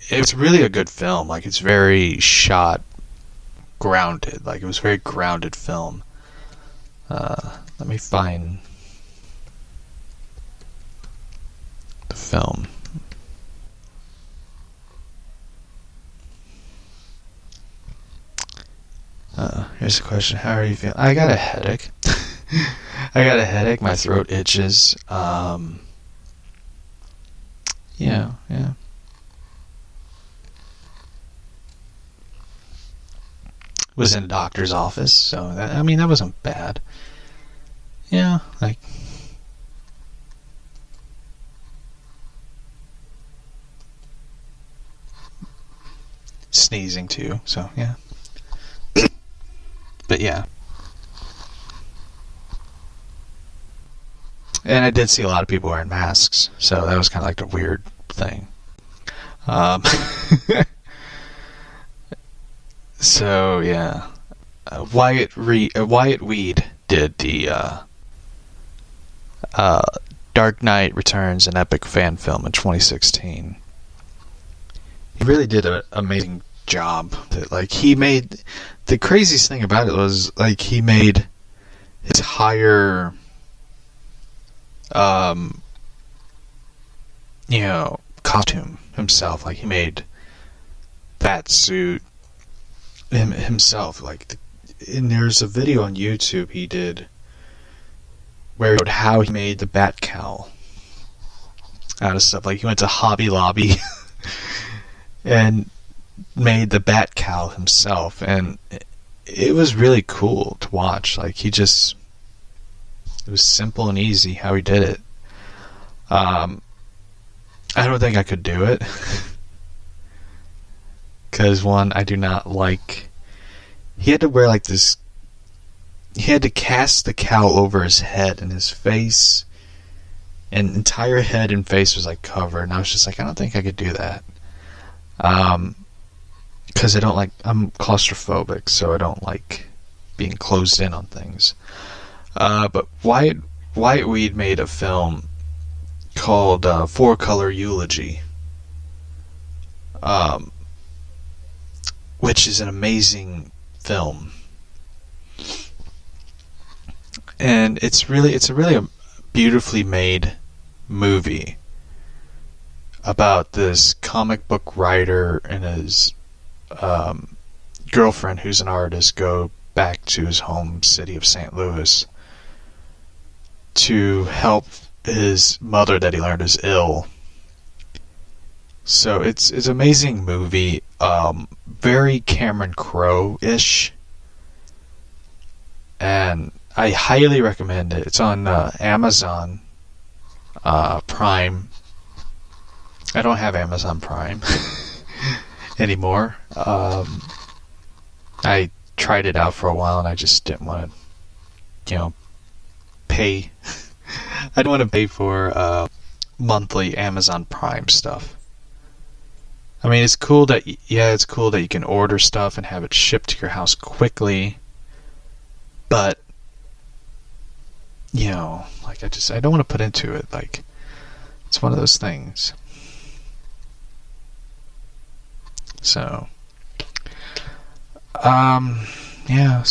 it's really a good film. Like, it's very shot grounded. Like, it was a very grounded film. Let me find the film. Here's a question. How are you feeling? I got a headache. My throat itches. Yeah. Was in a doctor's office, so that wasn't bad. Yeah, like, sneezing too, so yeah. But yeah. And I did see a lot of people wearing masks, so that was kind of like a weird thing. So yeah, Wyatt Weed did the Dark Knight Returns, an epic fan film in 2016. He really did an amazing job. Like, he made, the craziest thing about it was, like, he made his higher costume himself. Like, he made that suit himself. Like, and there's a video on YouTube he did where he showed how he made the bat cowl out of stuff. Like, he went to Hobby Lobby and made the bat cowl himself, and it was really cool to watch. Like, it was simple and easy how he did it. I don't think I could do it. Because, one, I do not like... He had to wear, like, this... He had to cast the cowl over his head, and his face... And entire head and face was, like, covered. And I was just like, I don't think I could do that. Because I don't like... I'm claustrophobic, so I don't like being closed in on things. But Wyatt Weed made a film called Four Color Eulogy. Which is an amazing film, and it's a really beautifully made movie about this comic book writer and his girlfriend, who's an artist, go back to his home city of St. Louis to help his mother that he learned is ill. So it's an amazing movie, very Cameron Crowe-ish, and I highly recommend it. It's on Amazon Prime. I don't have Amazon Prime, anymore. I tried it out for a while and I just didn't want to, pay. I don't want to pay for monthly Amazon Prime stuff. I mean, it's cool that you can order stuff and have it shipped to your house quickly, but like I don't want to put into it. Like, it's one of those things. So, yeah.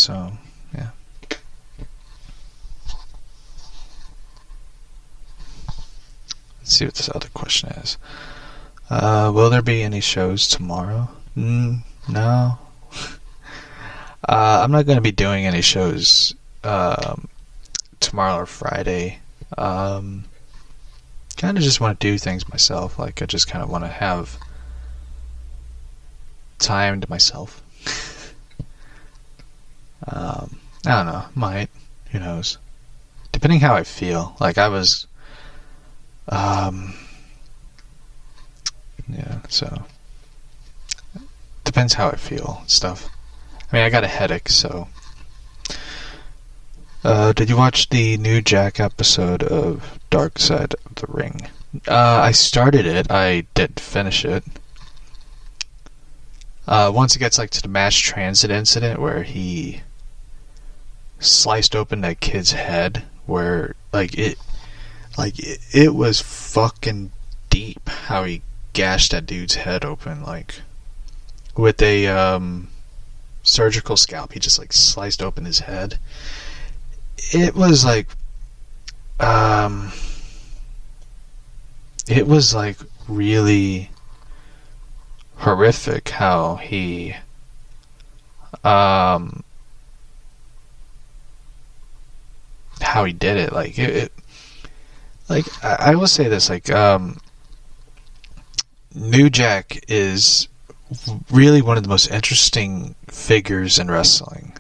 Let's see what this other question is. Will there be any shows tomorrow? No. I'm not going to be doing any shows tomorrow or Friday. Kind of just want to do things myself. Like, I just kind of want to have time to myself. I don't know. Might. Who knows? Depending how I feel. Like, I was... yeah, so... Depends how I feel and stuff. I mean, I got a headache, so... did you watch the new Jack episode of Dark Side of the Ring? I started it. I didn't finish it. Once it gets to the mass transit incident where he sliced open that kid's head, where it was fucking deep how he gashed that dude's head open, with a surgical scalp. He just sliced open his head. It was really horrific how he did it. I will say this, New Jack is really one of the most interesting figures in wrestling.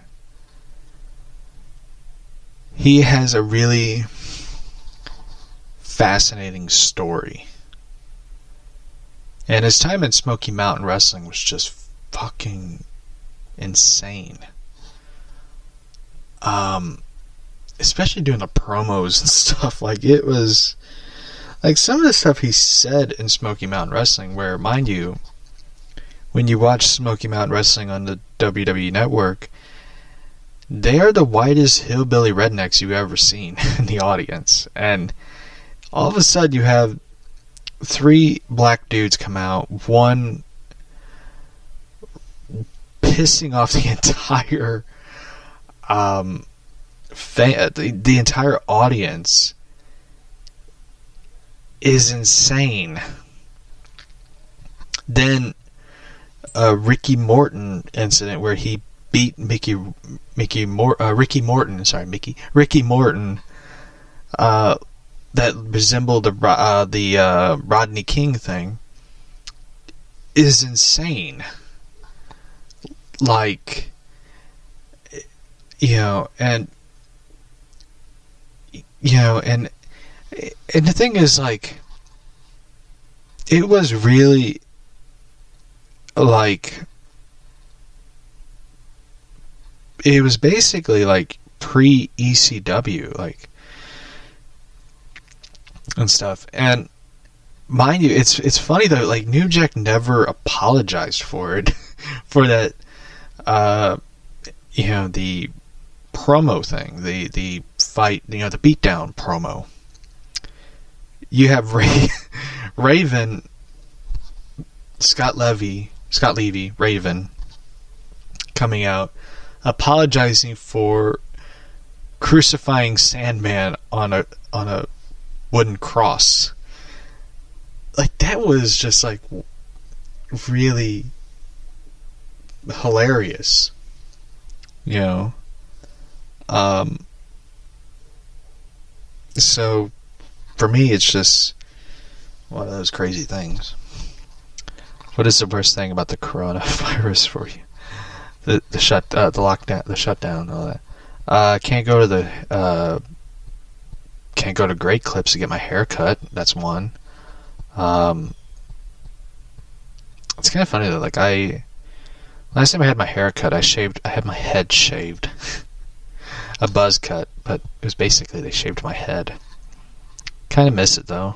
He has a really fascinating story. And his time in Smoky Mountain Wrestling was just fucking insane. Especially doing the promos and stuff. It was... some of the stuff he said in Smoky Mountain Wrestling, where, mind you, when you watch Smoky Mountain Wrestling on the WWE Network, they are the whitest hillbilly rednecks you've ever seen in the audience. And all of a sudden you have 3 black dudes come out, one pissing off the entire the entire audience is insane. Then a Ricky Morton incident where he beat Ricky Morton, that resembled the Rodney King thing, is insane. And the thing is, it was really it was basically pre-ECW, and stuff. And mind you, it's funny though, New Jack never apologized for it, for that, the promo thing, the fight, the beatdown promo. You have Raven, Scott Levy, Raven, coming out, apologizing for crucifying Sandman on a wooden cross. That was just really hilarious, so for me it's just one of those crazy things. What is the worst thing about the coronavirus for you? The lockdown, the shutdown, all that. Can't go to Great Clips to get my hair cut. That's one. It's kind of funny though. Like last time I had my hair cut, I had my head shaved, a buzz cut, but it was basically they shaved my head. Kind of miss it though.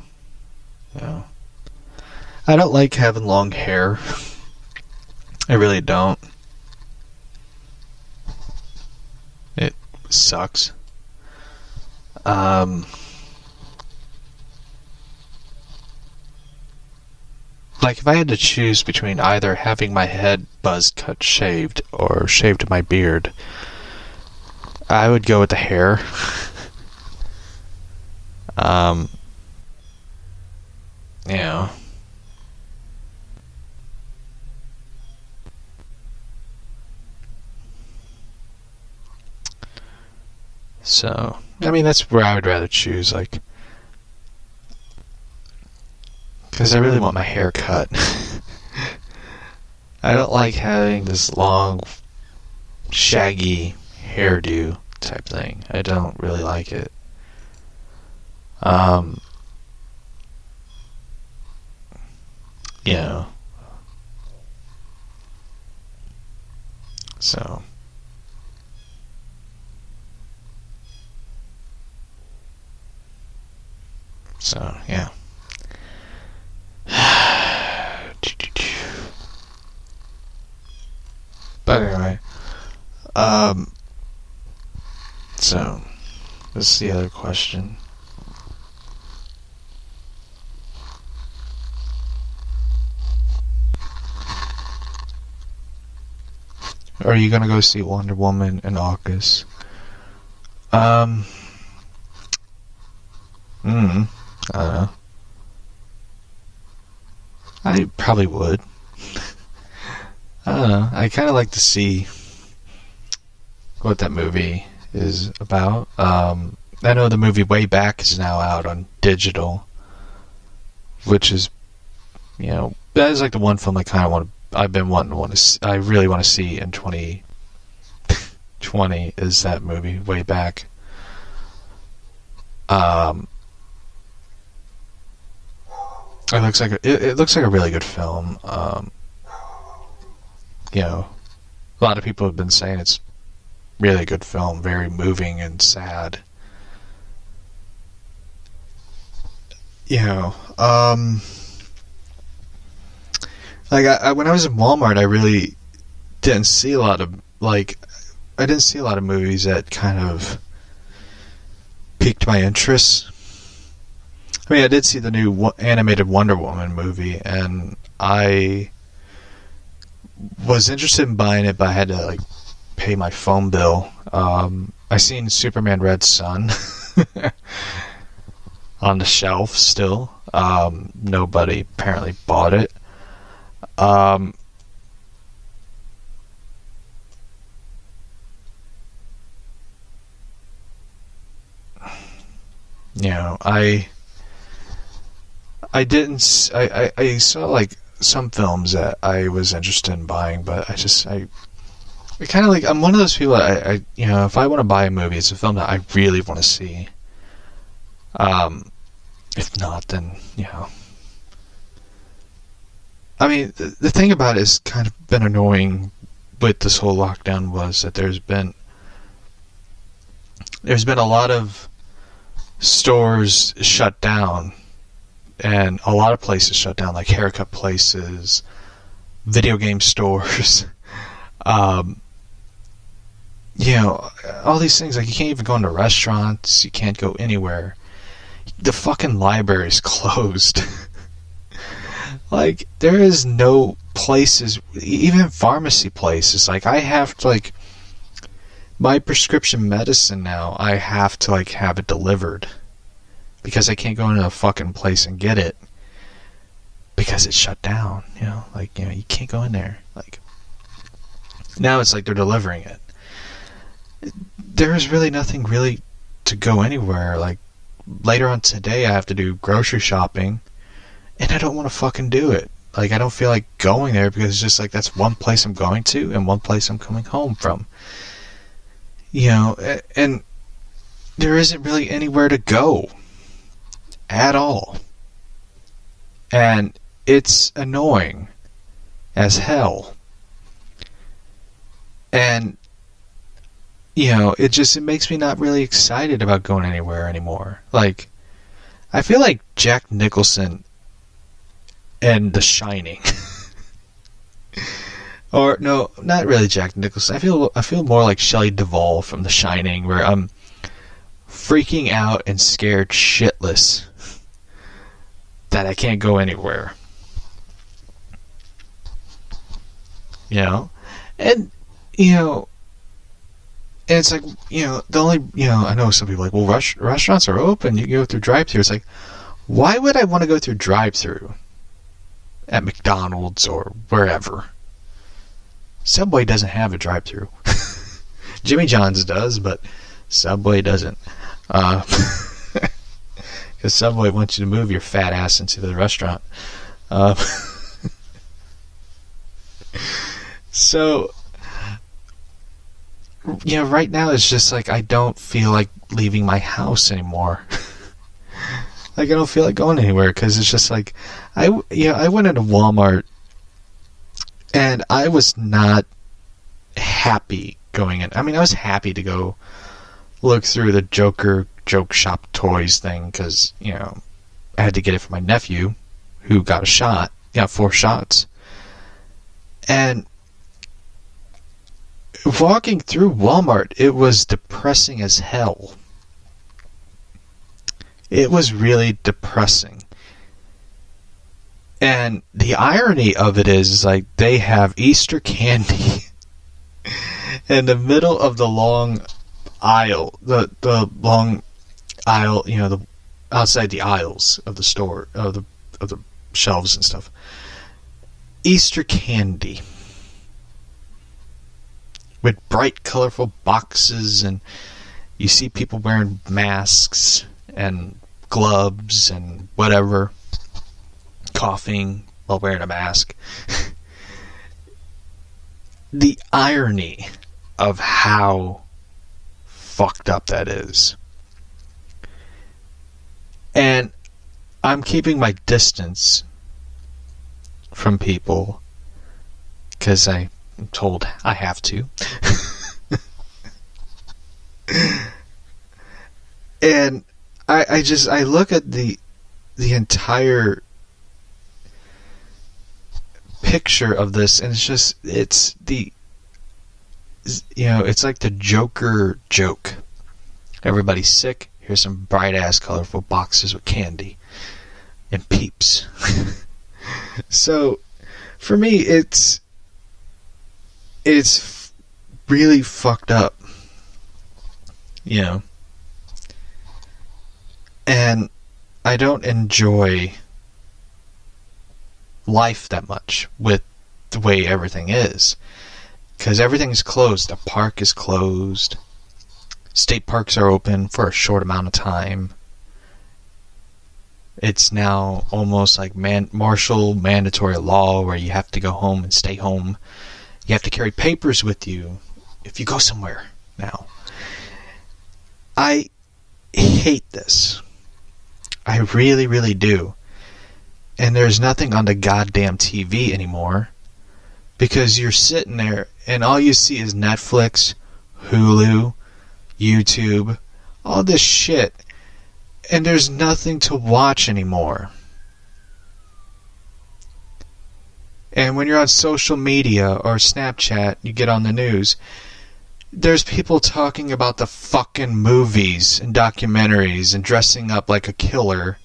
Yeah. I don't like having long hair. I really don't. It sucks. Like if I had to choose between either having my head buzz cut shaved or shaved my beard, I would go with the hair. You know. So, I mean, that's where I would rather choose, like, because I really want my hair cut. I don't like having this long, shaggy hairdo type thing. I don't really like it. You know. So. So, yeah. But anyway, so, this is the other question. Are you gonna go see Wonder Woman in August? I don't know. I probably would. I don't know. I kind of like to see what that movie is about. I know the movie Way Back is now out on digital, which is, you know, that is like the one film I kind of want to. I've been wanting to see, I really want to see in 2020 is that movie Way Back. It looks like it looks like a really good film. You know, a lot of people have been saying it's really a good film, very moving and sad. You know, like when I was in Walmart, I really didn't see a lot of I didn't see a lot of movies that kind of piqued my interest. I mean, I did see the new animated Wonder Woman movie, and I was interested in buying it, but I had to like pay my phone bill. I seen Superman Red Sun on the shelf still. Nobody apparently bought it. You know, I saw like some films that I was interested in buying, but I kind of like, I'm one of those people I you know, if I want to buy a movie, it's a film that I really want to see. If not, then, you know. I mean, the thing about it is kind of been annoying with this whole lockdown was that there's been a lot of stores shut down, and a lot of places shut down, like haircut places, video game stores, you know, all these things. Like, you can't even go into restaurants, you can't go anywhere. The fucking library's closed. Like, there is no places, even pharmacy places. Like, I have to, like, my prescription medicine now, I have to, like, have it delivered. Because I can't go into a fucking place and get it. Because it's shut down, you know? Like, you know, you can't go in there. Like, now it's like they're delivering it. There is really nothing really to go anywhere. Like, later on today I have to do grocery shopping, and I don't want to fucking do it. Like, I don't feel like going there because it's just like, that's one place I'm going to and one place I'm coming home from. You know, and there isn't really anywhere to go at all. And it's annoying as hell. And, it makes me not really excited about going anywhere anymore. Like, I feel like Jack Nicholson and The Shining. Or, no, not really Jack Nicholson. I feel more like Shelley Duvall from The Shining, where I'm freaking out and scared shitless that I can't go anywhere. And, and it's like, the only, I know some people are like, well, restaurants are open, you can go through drive-thru. It's like, why would I want to go through drive-thru at McDonald's or wherever? Subway doesn't have a drive-thru. Jimmy John's does, but Subway doesn't. Because Subway wants you to move your fat ass into the restaurant. So, right now it's just like I don't feel like leaving my house anymore. Like, I don't feel like going anywhere, because it's just like, I went into Walmart and I was not happy going in. I mean, I was happy to go look through the Joker Joke Shop Toys thing, because, I had to get it for my nephew, who got a shot. Got 4 shots. And walking through Walmart, it was depressing as hell. It was really depressing. And the irony of it is like, they have Easter candy in the middle of the long aisle, the long aisle, the outside the aisles of the store, of the shelves and stuff. Easter candy with bright, colorful boxes, and you see people wearing masks and gloves and whatever, coughing while wearing a mask. The irony of how fucked up that is. And I'm keeping my distance from people because I'm told I have to. And I look at the entire picture of this, and it's like the Joker joke. Everybody's sick. Here's some bright ass colorful boxes with candy and Peeps. So for me, it's really fucked up, and I don't enjoy life that much with the way everything is, because everything is closed. The park is closed. State parks are open for a short amount of time. It's now almost like martial mandatory law, where you have to go home and stay home. You have to carry papers with you if you go somewhere now. I hate this. I really, really do. And there's nothing on the goddamn TV anymore, because you're sitting there and all you see is Netflix, Hulu, YouTube, all this shit, and there's nothing to watch anymore. And when you're on social media or Snapchat, you get on the news, there's people talking about the fucking movies and documentaries and dressing up like a killer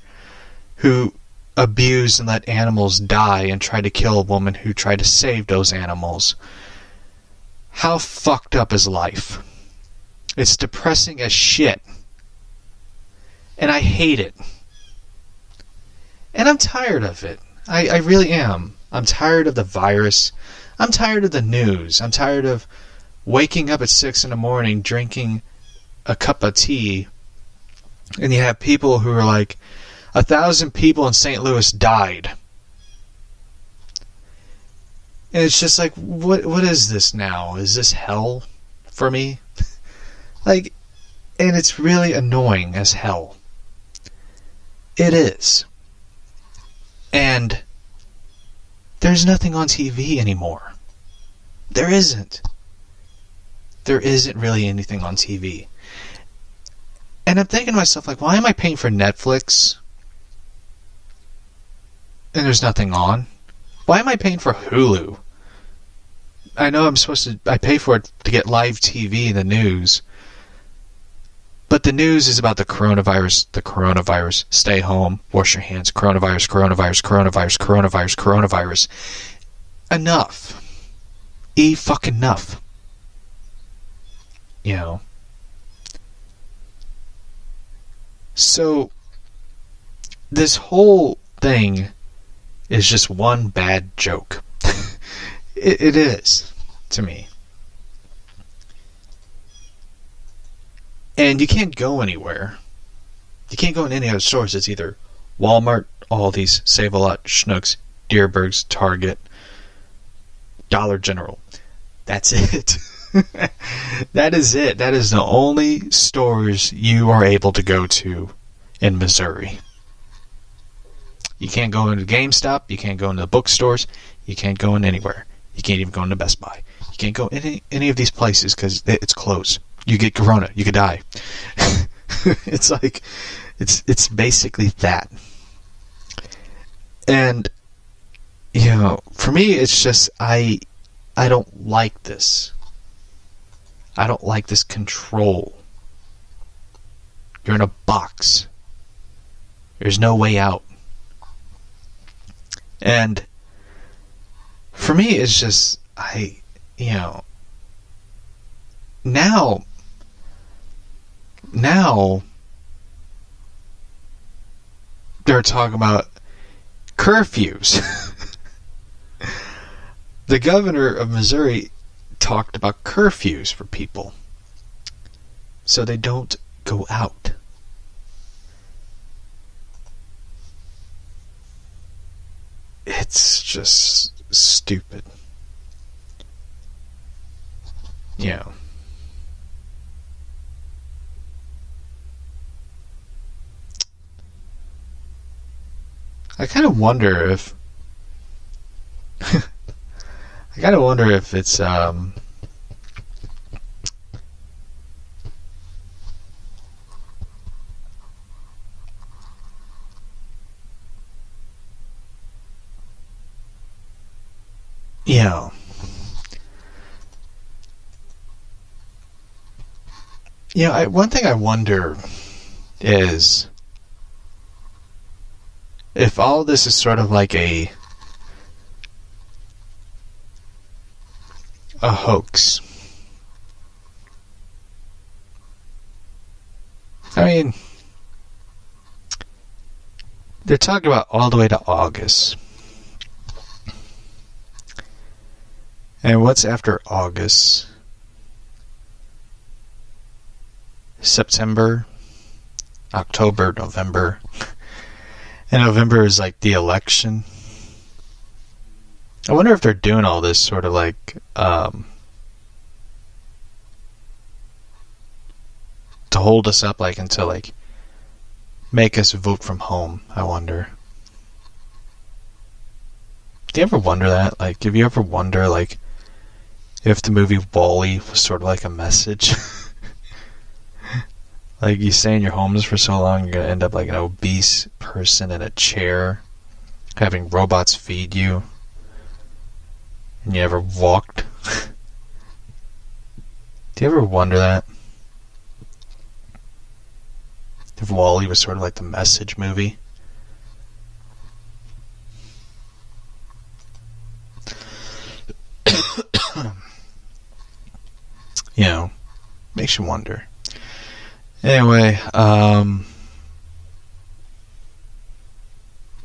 who abused and let animals die and tried to kill a woman who tried to save those animals. How fucked up is life? It's depressing as shit. And I hate it. And I'm tired of it. I really am. I'm tired of the virus. I'm tired of the news. I'm tired of waking up at 6 a.m, drinking a cup of tea, and you have people who are like, 1,000 people in St. Louis died. And it's just like, what is this now? Is this hell for me? Like, and it's really annoying as hell. It is. And There's nothing on TV anymore. There isn't. There isn't really anything on TV. And I'm thinking to myself, like, why am I paying for Netflix and there's nothing on? Why am I paying for Hulu? I know I pay for it to get live TV, the news. But the news is about the coronavirus, stay home, wash your hands, coronavirus. Enough. Fucking enough. You know. So, this whole thing is just one bad joke. It is, to me. And you can't go anywhere. You can't go in any other stores. It's either Walmart, Aldi's, Save-A-Lot, Schnucks, Deerberg's, Target, Dollar General. That's it. That is it. That is the only stores you are able to go to in Missouri. You can't go into GameStop. You can't go into the bookstores. You can't go in anywhere. You can't even go into Best Buy. You can't go in any of these places because it's closed. You get corona. You could die. It's like, it's basically that. And, you know, for me, it's just, I don't like this. I don't like this control. You're in a box. There's no way out. And for me, it's just, now they're talking about curfews. The governor of Missouri talked about curfews for people so they don't go out. It's just stupid. Yeah. I kind of wonder if it's one thing I wonder is if all this is sort of like a hoax. I mean, they're talking about all the way to August. And what's after August? September, October, November. And November is like the election. I wonder if they're doing all this sort of like to hold us up, like until like make us vote from home. I wonder. Do you ever wonder that? Like, have you ever wonder like if the movie WALL-E was sort of like a message? Like, you stay in your homes for so long, you're gonna end up like an obese person in a chair, having robots feed you, and you never walked. Do you ever wonder that? If WALL-E was sort of like the message movie? You know, makes you wonder. Anyway,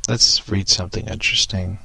let's read something interesting.